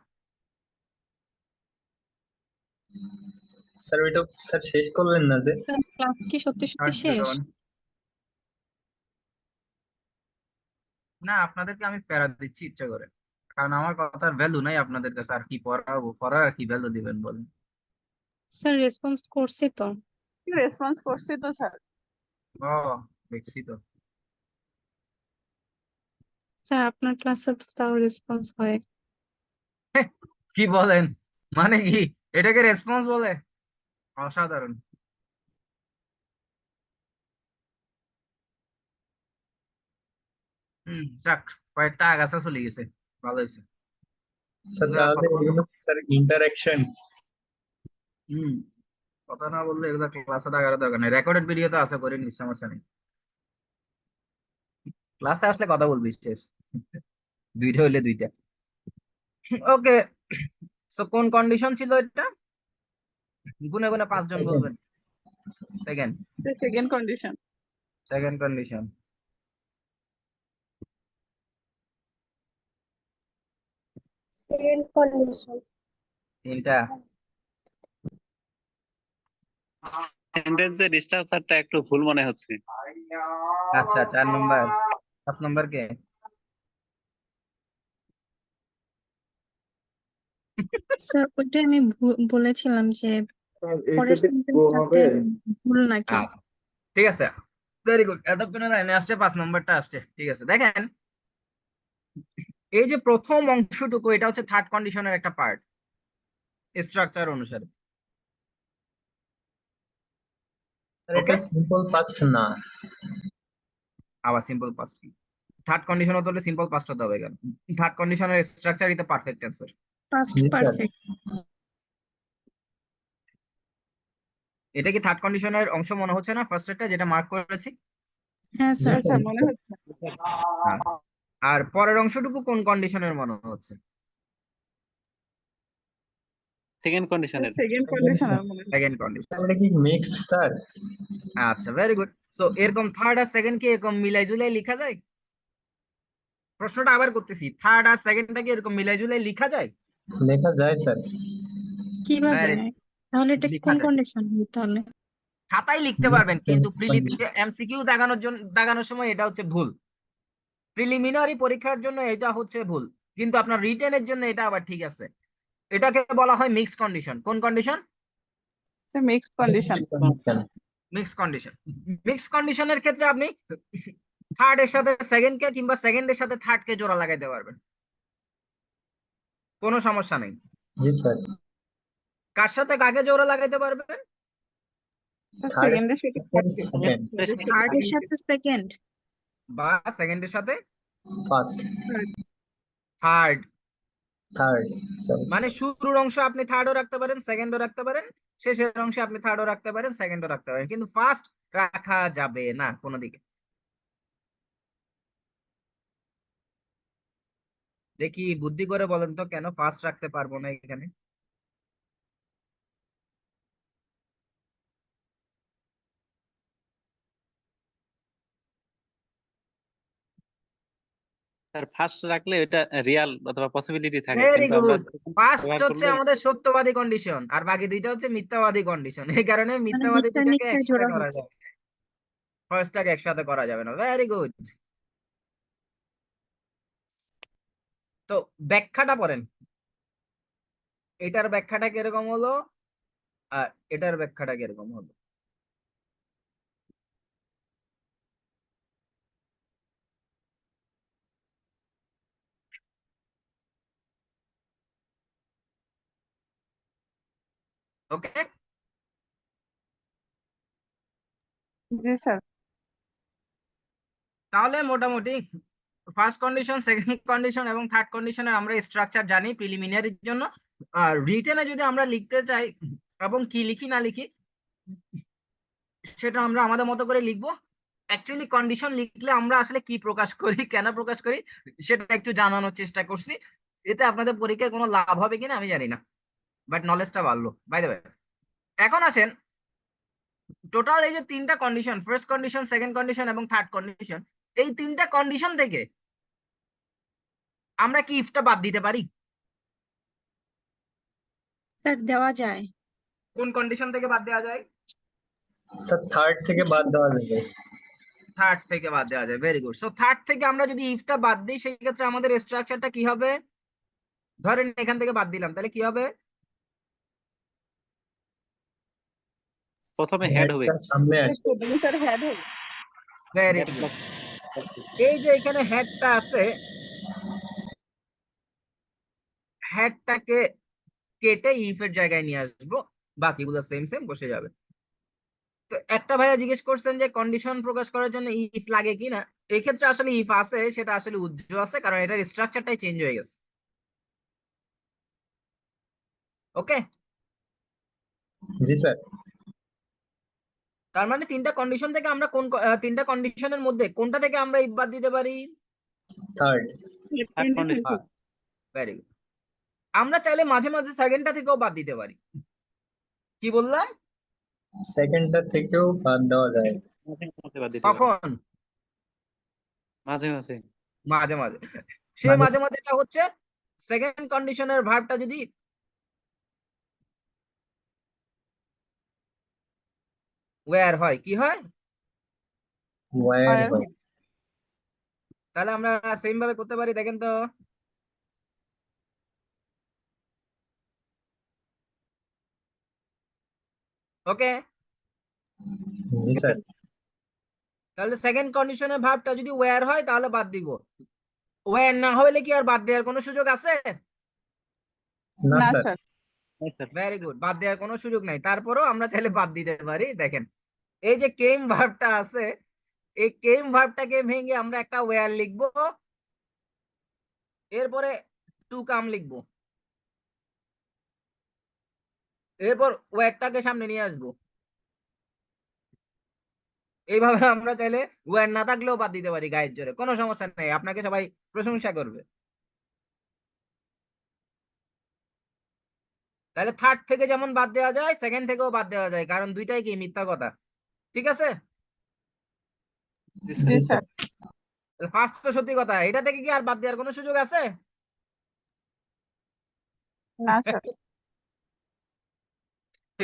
স্যার ওইটা স্যার শেষ করলেন না যে? ক্লাস কি সত্যি সত্যি শেষ? না, আপনাদেরকে আমি প্যারা দিচ্ছি ইচ্ছা করে, কারণ আমার কথার ভ্যালু নাই আপনাদের কাছে। আর কি পড়াবো, পড়ার আর কি ভ্যালু দিবেন বলেন? স্যার রেসপন্স করছি তো। রেসপন্স করছি তো স্যার। ও, দেখছি তো। স্যার আপনার ক্লাসে তো তাও রেসপন্স হয়। কি বলেন? মানে কি, এটাকে রেসপন্স বলে? অসাধারণ। যাক, কয়েকটা আগাছা চলে গেছে, ভালো হয়েছে। স্যার এগুলা তাহলে কথা এগুলো স্যার ইন্টারাকশন। হম কথা না বললে এগুলা ক্লাসে থাকার দরকার নেই, রেকর্ডেড ভিডিও তো আছে, করে নিস, সমস্যা নেই। ক্লাসে আসলে কথা বলবি, শেষ। দুইটা হইলে দুইটা। ওকে, সো কোন কন্ডিশন ছিল এটা? গুনে গুনে 5 জন বলবেন। Second. Second condition. Second condition. Second condition. তিনটা। সেন্টেন্সের স্ট্রাকচারটা একটু ভুল মনে হচ্ছে। আচ্ছা, 4 নম্বর। 5 নম্বর কে? স্যার ওইটা আমি বলেছিলাম যে পরের সেন্টেন্সটাতে ভুল নাকি। আচ্ছা, ঠিক আছে, ভেরি গুড। এতক্ষণে লাইনে আসছে, 5 নম্বরটা আসছে, ঠিক আছে। দেখেন, এই যে প্রথম অংশটুকু, এটা হচ্ছে থার্ড কন্ডিশনের একটা পার্ট স্ট্রাকচার অনুসারে। স্যার এটা সিম্পল পাস্ট না। আবার সিম্পল পাস্ট কি? থার্ড কন্ডিশন হতে হলে সিম্পল পাস্ট হতে হবে কেন? থার্ড কন্ডিশনের স্ট্রাকচার ইজ পারফেক্ট টেন্সের। পাস্ট জি স্যার। পারফেক্ট। এটা কি থার্ড কন্ডিশনের অংশ মনে হচ্ছে না, ফার্স্ট এটা যেটা মার্ক করেছি? হ্যাঁ জি স্যার। আচ্ছা স্যার। মনে হচ্ছে। হ্যাঁ। আর পরের অংশটুকু কোন কন্ডিশনের মনে হচ্ছে? সেকেন্ড কন্ডিশনের সেকেন্ড কন্ডিশনাল মনে হয়। Second condition. তাহলে কি মিক্সড স্যার? আচ্ছা, ভেরি গুড। সো এরকম থার্ড আর সেকেন্ড কি এরকম মিলাই জুলাই লেখা যায়? প্রশ্নটা আবার করতেছি, থার্ড আর সেকেন্ডটা কি এরকম মিলাই জুলাই লেখা যায়? লেখা যায় স্যার। কিভাবে? Very তাহলে এটা লেখা কোন যায়। কন্ডিশন তাহলে? খাতায় লিখতে Mixed পারবেন, কিন্তু condition. এমসিকিউ দাগানোর সময় এটা হচ্ছে ভুল। প্রিলিমিনারি পরীক্ষার জন্য এটা হচ্ছে ভুল, কিন্তু আপনার রিটেনের জন্য এটা আবার ঠিক আছে। এটাকে বলা হয় মিক্সড কন্ডিশন। কোন condition? Mixed condition. Condition. Mixed condition. Mixed কন্ডিশনের ক্ষেত্রে আপনি থার্ড এর সাথে সেকেন্ড কে কিংবা সেকেন্ড এর সাথে থার্ড কে জোড়া লাগাইতে পারবেন, কোনো সমস্যা নেই। জি স্যার। কার সাথে কাকে জোড়া লাগাইতে পারবেন? সেকেন্ডের সাথে সেকেন্ড। থার্ড এর সাথে সেকেন্ড। বা সেকেন্ডের সাথে ফার্স্ট। থার্ড। থার্ড। সরি। মানে শুরুর অংশ আপনি থার্ডও রাখতে পারেন, সেকেন্ডও রাখতে পারেন, শেষের অংশে আপনি থার্ডও রাখতে পারেন, সেকেন্ডও রাখতে পারেন, কিন্তু ফার্স্ট রাখা যাবে না কোনো দিকে। দেখি বুদ্ধি করে বলেন তো কেন ফার্স্ট রাখতে পারবো না এখানে? স্যার ফার্স্ট রাখলে এটা রিয়াল অথবা পসিবিলিটি থাকে, ভেরি কিন্তু আমরা গুড। ফার্স্ট ব্যবহার হচ্ছে করলে আমাদের সত্যবাদী কন্ডিশন, আর বাকি দুইটা হচ্ছে মিথ্যাবাদী কন্ডিশন। এই কারণে মানে মিথ্যাবাদী মিথ্যা দুটাকে মিথ্যা একসাথে জোড়া করা হচ্ছে। যাবে, ফার্স্টটাকে একসাথে করা যাবে না। Very good. তো ব্যাখ্যাটা পড়েন, এটার ব্যাখ্যাটা কিরকম হলো আর এটার ব্যাখ্যাটা কিরকম হলো। ওকে, জি স্যার। তাহলে মোটামুটি ফার্স্ট কন্ডিশন, সেকেন্ড কন্ডিশন এবং থার্ড কন্ডিশনের আমরা স্ট্রাকচার জানি প্রিলিমিনারির জন্য। আর রিটেনে যদি আমরা লিখতে চাই এবং কি লিখি না লিখি সেটা আমরা আমাদের মতো করে লিখবো। অ্যাকচুয়ালি কন্ডিশন লিখলে আমরা আসলে কি প্রকাশ করি, কেন প্রকাশ করি, সেটা একটু জানানোর চেষ্টা করছি। এতে আপনাদের পরীক্ষায় কোনো লাভ হবে কিনা আমি জানি না, বাট নলেজটা বাড়লো। বাই দ্য ওয়ে, এখন আসেন টোটাল এই যে তিনটা condition, first condition, second condition এবং থার্ড কন্ডিশন, এই তিনটা কন্ডিশন থেকে আমরা কি ইফটা বাদ দিতে পারি? স্যার দেওয়া যায়। কোন কন্ডিশন থেকে বাদ দেওয়া যায়? স্যার থার্ড থেকে বাদ দেওয়া যাবে। থার্ড থেকে বাদ দেওয়া যায়। Very good. সো থার্ড থেকে আমরা যদি ইফটা বাদ দিই সেই ক্ষেত্রে আমাদের স্ট্রাকচারটা কি হবে? ধরেন এখান থেকে বাদ দিলাম, তাহলে কি হবে? প্রথমে হেড হবে। স্যার সামনে আসবে। স্যার হেড হবে। Very Head good. plus- এই যে এখানে হেডটা আছে, হেডটাকে কেটে ইফের জায়গায় নিয়ে আসবো, বাকিগুলো সেম সেম বসে যাবে। তো একটা ভাইয়া জিজ্ঞেস করছেন যে কন্ডিশন প্রকাশ করার জন্য ইফ লাগে কিনা। এই ক্ষেত্রে আসলে ইফ আছে, সেটা আসলে উজ্জ্ব আছে, কারণ এটার স্ট্রাকচারটাই চেঞ্জ হয়ে গেছে। ওকে, জি স্যার। তার মানে তিনটা কন্ডিশন থেকে আমরা তিনটা কন্ডিশনের মধ্যে কোনটা থেকে আমরা ইফ বাদ দিতে পারি? Third. Third condition। Very good. আমরা চাইলে মাঝে মাঝে সেকেন্ডটা থেকেও বাদ দিতে পারি। কি বললাম? সেকেন্ডটা থেকেও বাদ দেওয়া যায়। মাঝে মাঝে বাদ দিতে পারি। কখন? মাঝে মাঝে। মাঝে মাঝে। সে মানে- মাঝে মাঝেটা হচ্ছে সেকেন্ড কন্ডিশনের ভার্বটা যদি ওয়্যার হয়, কি হয়? ওয়্যার হয়। তাহলে আমরা সেম ভাবে করতে পারি, দেখেন তো। ওকে, জি স্যার। তাহলে সেকেন্ড কন্ডিশনের ভার্বটা যদি ওয়্যার হয় তাহলে বাদ দিব, ওয়্যার না হলে কি আর বাদ দেওয়ার কোনো সুযোগ আছে? না না স্যার। স্যার। ভেরি গুড, বাদ দেওয়ার কোনো সুযোগ নাই। তারপরেও আমরা চাইলে বাদ দিতে পারি। দেখেন এই যে কেম ভার্বটা আছে, এই কেম ভার্বটাকে ভেঙে আমরা একটা ওয়্যার লিখবো, এরপরে টু কাম লিখবো, এরপর ওয়্যারটাকে সামনে নিয়ে আসবো। এইভাবে আমরা চাইলে ওয়্যার না থাকলেও বাদ দিতে পারি গায়ের জোরে, কোনো সমস্যা নেই, আপনাকে সবাই প্রশংসা করবে। তাহলে থার্ড থেকে যেমন বাদ দেওয়া যায় সেকেন্ড থেকেও বাদ দেওয়া যায়, কারণ দুইটাই কি মিথ্যা কথা। ঠিক আছে, জি জি স্যার। স্যার। ফার্স্ট তো সত্যি কথা, এটা থেকে কি আর বাদ দেওয়ার কোনো সুযোগ আছে? না স্যার।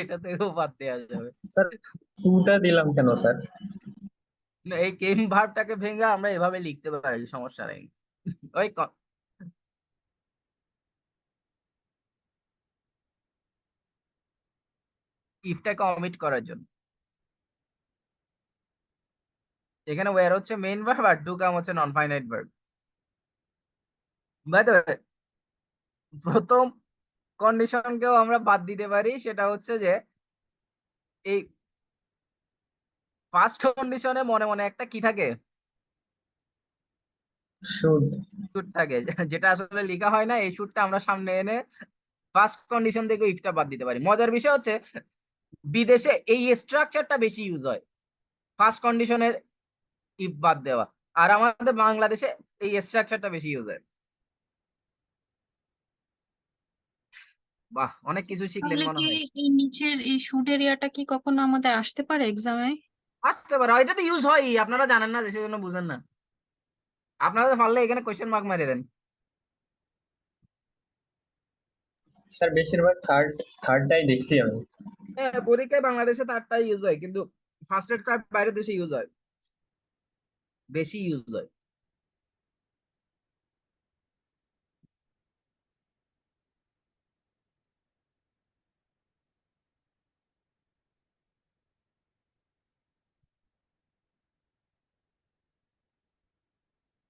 এটা থেকেও বাদ দেওয়া যাবে। স্যার টুটা দিলাম কেন স্যার? না, এই কেম ভার্বটাকে ভেঙে আমরা এভাবে লিখতে পারি, সমস্যা নেই। ওই ইফটাকে অমিট করার জন্য। এখানে ওয়্যার হচ্ছে মেইন ভার্ব আর ডু কাম হচ্ছে non finite verb. By the way, প্রথম কন্ডিশনকেও আমরা বাদ দিতে পারি, সেটা হচ্ছে যে এই ফার্স্ট কন্ডিশনে মনে মনে একটা কি থাকে, শুড। শুড থাকে, যেটা আসলে লেখা হয় না। এই শুডটা আমরা সামনে এনে ফার্স্ট কন্ডিশন থেকে ইফটা বাদ দিতে পারি। মজার বিষয় হচ্ছে বিদেশে এই স্ট্রাকচারটা বেশি ইউজ হয়, ফার্স্ট কন্ডিশনের ইফ বাদ দেওয়া, আর আমাদের বাংলাদেশে এই স্ট্রাকচারটা বেশি ইউজ হয়। বাহ, অনেক কিছু শিখলেন তাহলে মনে কি হয়। এই নিচের এই শুট এরিয়াটা কি কখনো আমাদের আসতে পারে এক্সামে? আসতে পারে, এটা তো ইউজ হয়, আপনারা জানেন না যে সেজন্য বুঝেন না। আপনারা তো পারলে এখানে কোয়েশ্চেন মার্ক মারিয়ে দেন। স্যার বেশিরভাগ থার্ডটাই দেখছি আমি। হ্যাঁ, পরীক্ষায় বাংলাদেশে তারটাই ইউজ হয়, কিন্তু ফার্স্ট এডটা বাইরের দেশে ইউজ হয়, বেশি ইউজ হয়।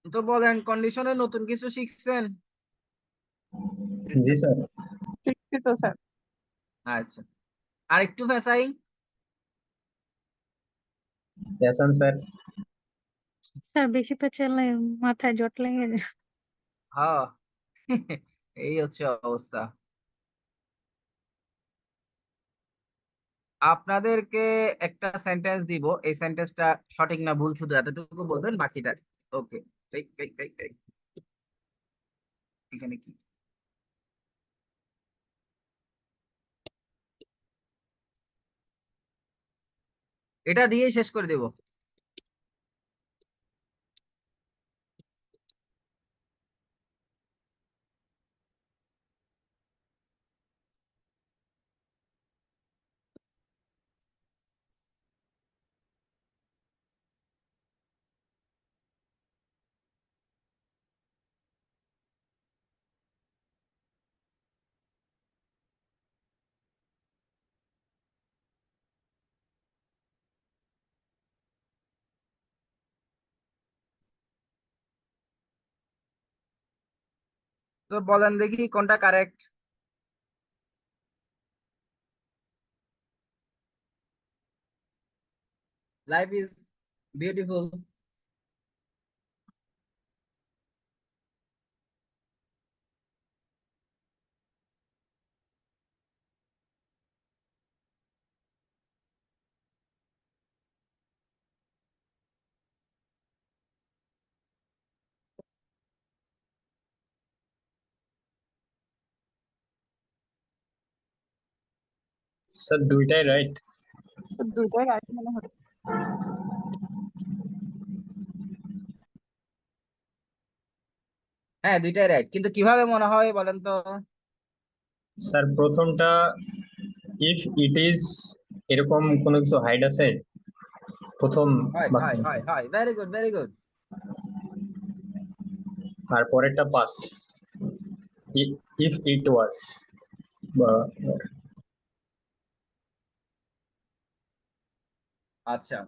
তো বলেন, কন্ডিশনে নতুন কিছু শিখছেন? জি স্যার। শিখছি তো স্যার। আচ্ছা, আর একটু ফেসাই। ইয়াসান স্যার। স্যার বেশি পেঁচালে মাথায় জট লেগে যায়। হ্যাঁ, এই হচ্ছে অবস্থা। আপনাদেরকে একটা সেন্টেন্স দিব, এই সেন্টেন্সটা সঠিক না ভুল শুধু এতটুকু বলবেন, বাকিটা ওকে। এখানে কি, এটা দিয়েই শেষ করে দেব। তো বলেন দেখি কোনটা correct. Life is beautiful. Sir দুইটাই রাইট। দুইটাই রাইট মনে হচ্ছে। হ্যাঁ, দুইটাই রাইট, কিন্তু কিভাবে মনে হয় বলেন তো? স্যার প্রথমটা ইফ ইট ইজ, এরকম কোনো কিছু হাইড আছে প্রথম হয় হয় বাক্যে। হয় হয়, ভেরি গুড ভেরি গুড। আর পরেরটা পাস্ট, ইফ ইট ওয়াজ। আচ্ছা,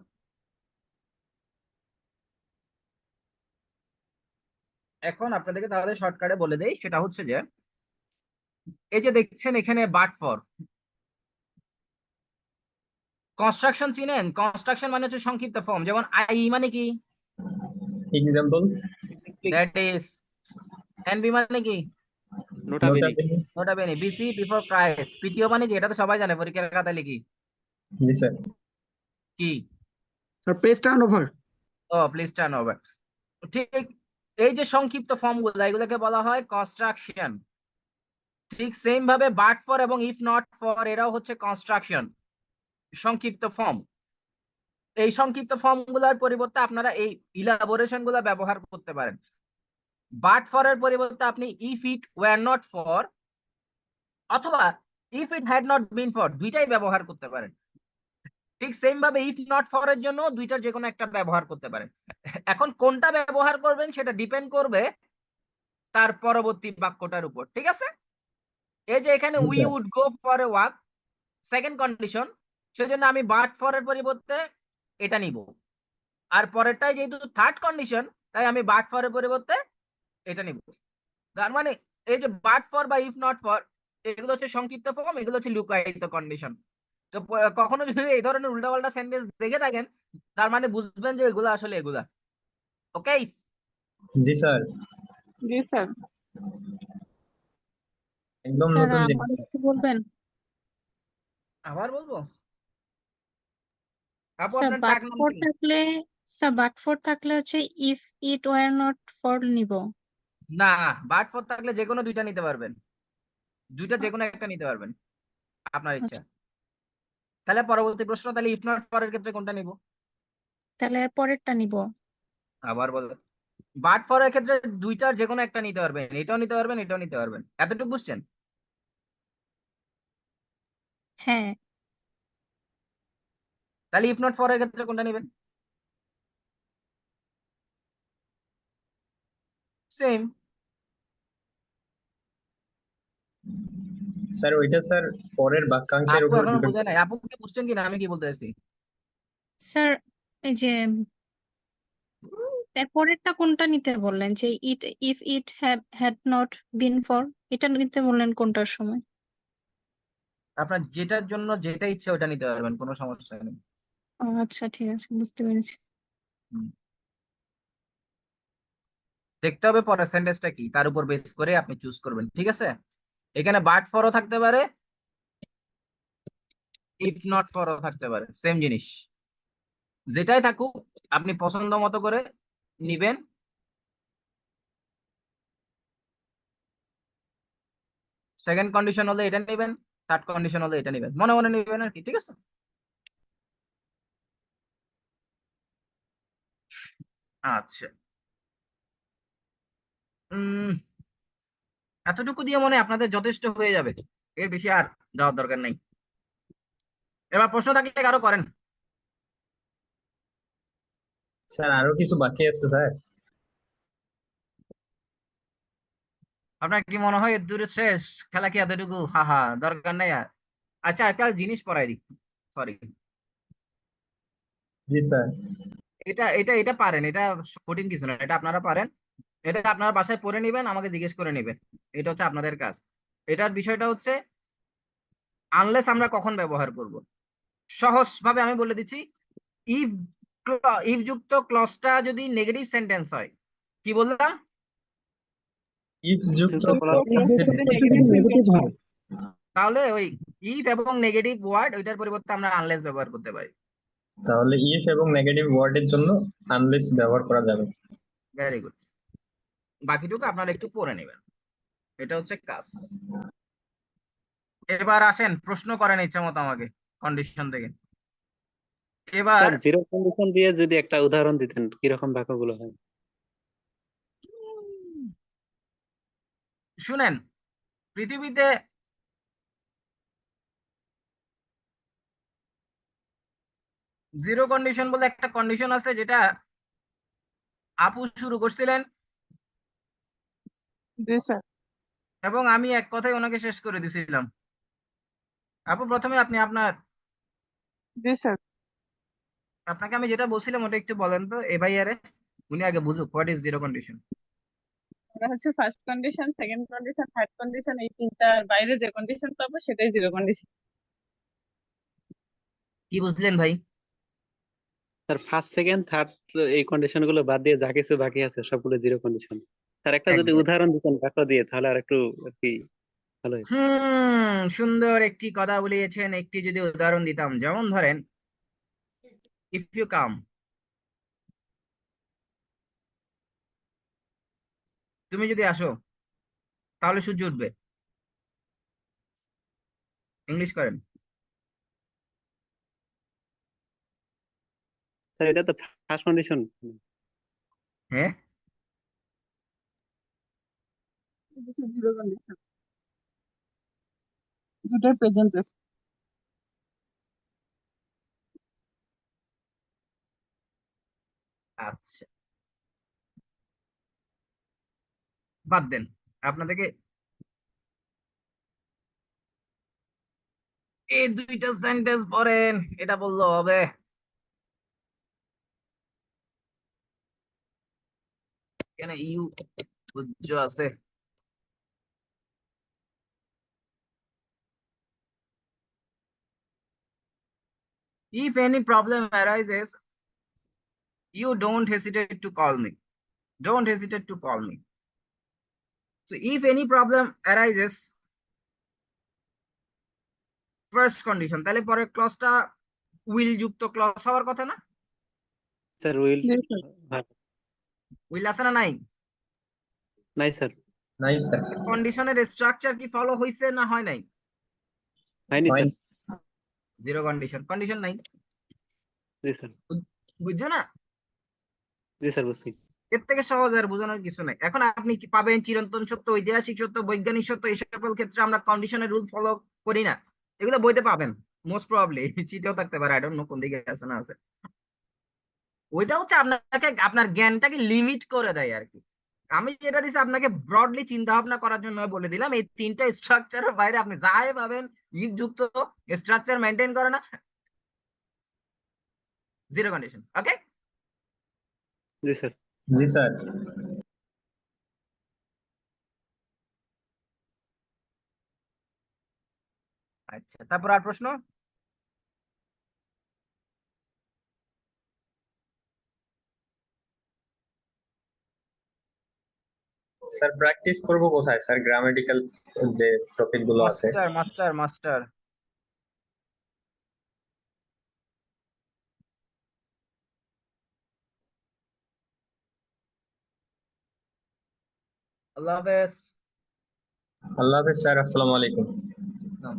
এখন আপনাদেরকে তাহলে শর্টকাটে বলে দেই, সেটা হচ্ছে যে এই যে দেখছেন এখানে বাট ফর কনস্ট্রাকশন, চিনেন? কনস্ট্রাকশন মানে হচ্ছে সংক্ষিপ্ত ফর্ম, যেমন আই মানে কি, এক্সাম্পল। That is. এনবি মানে কি, nota bene. Nota bene. BC before Christ. PTO মানে কি, এটা তো সবাই জানে, পরীক্ষার খাতায় লিখি। জি স্যার। কি? Sir page turn over. ও, প্লিজ টার্ন ওভার। ঠিক, এই যে সংক্ষিপ্ত ফর্ম গুলো, এগুলোকে বলা হয় কনস্ট্রাকশন। ঠিক সেম ভাবে বাট ফর এবং ইফ নট ফর এরাও হচ্ছে কনস্ট্রাকশন, সংক্ষিপ্ত ফর্ম। এই সংক্ষিপ্ত ফর্ম গুলার পরিবর্তে আপনারা এই ইলাবোরেশন গুলা ব্যবহার করতে পারেন। বাট ফর এর পরিবর্তে আপনি if it were not for অথবা if it had not been for দুইটাই ব্যবহার করতে পারেন। ঠিক সেম ভাবে ইফ নট ফর এর জন্য দুইটার যে কোনো একটা ব্যবহার করতে পারেন। এখন কোনটা ব্যবহার করবেন সেটা ডিপেন্ড করবে তার পরবর্তী বাক্যটার উপর, ঠিক আছে? এই যে এখানে জি, we sir. Would go for a walk, second condition, সেজন্য আমি বাট ফর এর পরিবর্তে এটা নিব। আর পরেরটাই যেহেতু থার্ড কন্ডিশন, তাই আমি বাট ফর এর পরিবর্তে এটা নিব। তার মানে এই যে বাট ফর বা ইফ নট ফর এগুলো হচ্ছে সংক্ষিপ্ত ফর্ম, এগুলো হচ্ছে লুকায়িত কন্ডিশন। তো কখনো যদি এই ধরনের উল্টাপাল্টা সেন্টেন্স দেখে থাকেন, তার মানে বুঝবেন যে এগুলো আসলে এগুলা। ওকে, জি স্যার, জি স্যার। একদম স্যার নতুন আবার জিনিস। একটু বলবেন? আবার বলবো? আপু স্যার আপনার বাট ডাক নাম ফর কি? থাকলে, স্যার বাট ফর থাকলে হচ্ছে if it were not for নিব। না, বাট ফর থাকলে যে কোনো দুইটা নিতে পারবেন, দুইটা যে কোনো একটা নিতে পারবেন, আপনার ইচ্ছা। আচ্ছা, তাহলে পরবর্তী প্রশ্ন, তাহলে ইফ নট ফর এর ক্ষেত্রে কোনটা নিব? তাহলে এর পরেরটা নিব। আবার বলেন। বাট ফর এর ক্ষেত্রে দুইটার যে কোনো একটা নিতে পারবেন, এটাও নিতে পারবেন, এটাও নিতে পারবেন। এতটুকু বুঝছেন? হ্যাঁ। তাহলে ইফ নট ফর এর ক্ষেত্রে কোনটা নেবেন? সেম। স্যার ওইটা স্যার পরের বাক্যাংশের আপু উপর এখনো ডিপেন্ড বুঝে করে। নাই, আপু কি বুঝছেন কিনা আমি কি বলতে চাইছি? স্যার এই যে এর পরেরটা কোনটা নিতে বললেন, যে it if it had not been for, এটা নিতে বললেন কোনটার সময়? আপনার যেটার জন্য যেটা ইচ্ছা ওটা নিতে পারবেন, কোনো সমস্যা নেই। ও আচ্ছা, ঠিক আছে, বুঝতে পেরেছি। হুম। দেখতে হবে পরের সেন্টেন্সটা কি, তার উপর বেস করে আপনি চুজ করবেন, ঠিক আছে? এখানে বাট ফরও থাকতে পারে, ইফ নট ফরও থাকতে পারে, সেম জিনিস। যেটাই থাকুক আপনি পছন্দ মতো করে নিবেন। সেকেন্ড কন্ডিশন হলে এটা নেবেন, থার্ড কন্ডিশন হলে এটা নেবেন, মনে মনে নেবেন আর কি, ঠিক আছে? আচ্ছা, উম এতটুকু দিয়ে মনে হয় আপনাদের যথেষ্ট হয়ে যাবে, এর বেশি আর যাওয়ার দরকার নেই। এবার প্রশ্ন থাকলে আরো করেন। স্যার আরো কিছু বাকি আছে স্যার। আপনার কি মনে হয় এর দূরে শেষ? খেলা কি এতটুকু? হা হা, দরকার নেই আর। আচ্ছা, একটা জিনিস পড়াই দিই, সরি। জি স্যার। এটা এটা এটা পারেন, এটা কঠিন কিছু না, এটা আপনারা পারেন। এটা আপনারা বাসায় পড়ে নেবেন, আমাকে জিজ্ঞেস করে নেবেন, এটা হচ্ছে আপনাদের কাজ। এটার বিষয়টা হচ্ছে আনলেস আমরা কখন ব্যবহার করব। সহজ ভাবে আমি বলে দিচ্ছি, ইফ ইফ যুক্ত ক্লজটা যদি নেগেটিভ সেন্টেন্স হয়, কি বললাম? ইফ যুক্ত যুক্ত ক্লজ clause যদি নেগেটিভ নেগেটিভ হয়। তাহলে ওই ইফ এবং নেগেটিভ ওয়ার্ড ওইটার পরিবর্তে আমরা আনলেস ব্যবহার করতে পারি। তাহলে ইফ এবং নেগেটিভ ওয়ার্ডের জন্য আনলেস ব্যবহার করা যাবে। Very good. বাকিটুকু আপনারা একটু পড়ে নেবেন, এটা হচ্ছে কাজ। এবার আসেন, প্রশ্ন করেন ইচ্ছা মতো আমাকে কন্ডিশন থেকে। এবার স্যার জিরো কন্ডিশন দিয়ে যদি একটা উদাহরণ দিতেন কিরকম বাক্যগুলো হয়? শুনেন, পৃথিবীতে জিরো কন্ডিশন বলে একটা কন্ডিশন আছে, যেটা আপু শুরু করছিলেন জি স্যার। এবং আমি এক কথায় ওনাকে শেষ করে দিছিলাম। আপু প্রথমে আপনি আপনার, জি স্যার। আপনাকে আমি যেটা বলছিলাম ওটা একটু বলেন তো এ ভাইয়ারে, উনি আগে বুঝুক হোয়াট ইজ জিরো কন্ডিশন। ওরা হচ্ছে first condition, second condition, third condition, এই তিনটার বাইরে যে কন্ডিশন পাবো সেটাই জিরো কন্ডিশন। কি বুঝলেন ভাই? স্যার ফার্স্ট সেকেন্ড থার্ড এই কন্ডিশন গুলো বাদ দিয়ে যা কিছু বাকি আছে সবগুলো জিরো কন্ডিশন। স্যার একটা যদি Exactly. উদাহরণ দিতেন বাক্য দিয়ে তাহলে আর একটু আর কি ভালো হতো। সুন্দর একটি কথা বলিয়েছেন, একটি যদি উদাহরণ দিতাম, যেমন ধরেন ইফ ইউ কাম, তুমি যদি আসো তাহলে সূর্য উঠবে। ইংলিশ করেন। স্যার এটা তো ফার্স্ট কন্ডিশন। হ্যাঁ, জিরো কন্ডিশন, দুটাই প্রেজেন্ট আছে। আচ্ছা বাদ দেন, আপনাদেরকে এই দুইটা সেন্টেন্স পড়েন, এটা বললো হবে। কেন ইউ উজ্জ আছে? If any problem arises, you don't hesitate to call me. Don't hesitate to call me. So if any problem arises, first condition, তাহলে পরের ক্লজটা উইল যুক্ত ক্লজ হওয়ার কথা না? Sir will Yes, sir. Will আছে না নাই? নাই স্যার, Nice, sir. কন্ডিশনের স্ট্রাকচার কি ফলো হইছে না হয় নাই? হয়নি sir. Fine. Zero condition, condition নাই, জি স্যার, বুঝছো না? জি স্যার বুঝছি। এর থেকে সহজ আর বোঝানোর কিছু নাই। এখন আপনি কি পাবেন চিরন্তন সত্য, ঐতিহাসিক সত্য, বৈজ্ঞানিক সত্য, এই সকল ক্ষেত্রে আমরা কন্ডিশনের রুল ফলো করি না, এগুলো বইতে পাবেন মোস্ট প্রবাবলি, চিটেও থাকতে পারে, আই ডোন্ট নো কোন দিকে আছে না আছে। ওইটা হচ্ছে আপনাকে আপনার জ্ঞানটাকে লিমিট করে দেয় আর কি। আমি যেটা দিচ্ছি আপনাকে ব্রডলি চিন্তা ভাবনা করার জন্য বলে দিলাম, এই তিনটা স্ট্রাকচারের বাইরে আপনি যাই পাবেন ইফ যুক্ত স্ট্রাকচার মেনটেন করে না, জিরো কন্ডিশন। ওকে, জি স্যার। Ji, sir. আচ্ছা তারপর আর প্রশ্ন? স্যার প্র্যাকটিস করব কোথায় স্যার? গ্রামাটিক্যাল যে টপিক গুলো আছে। মাস্টার মাস্টার মাস্টার আল্লাহ হাফেজ। আল্লাহ হাফেজ স্যার, আসসালামু আলাইকুম। নাম।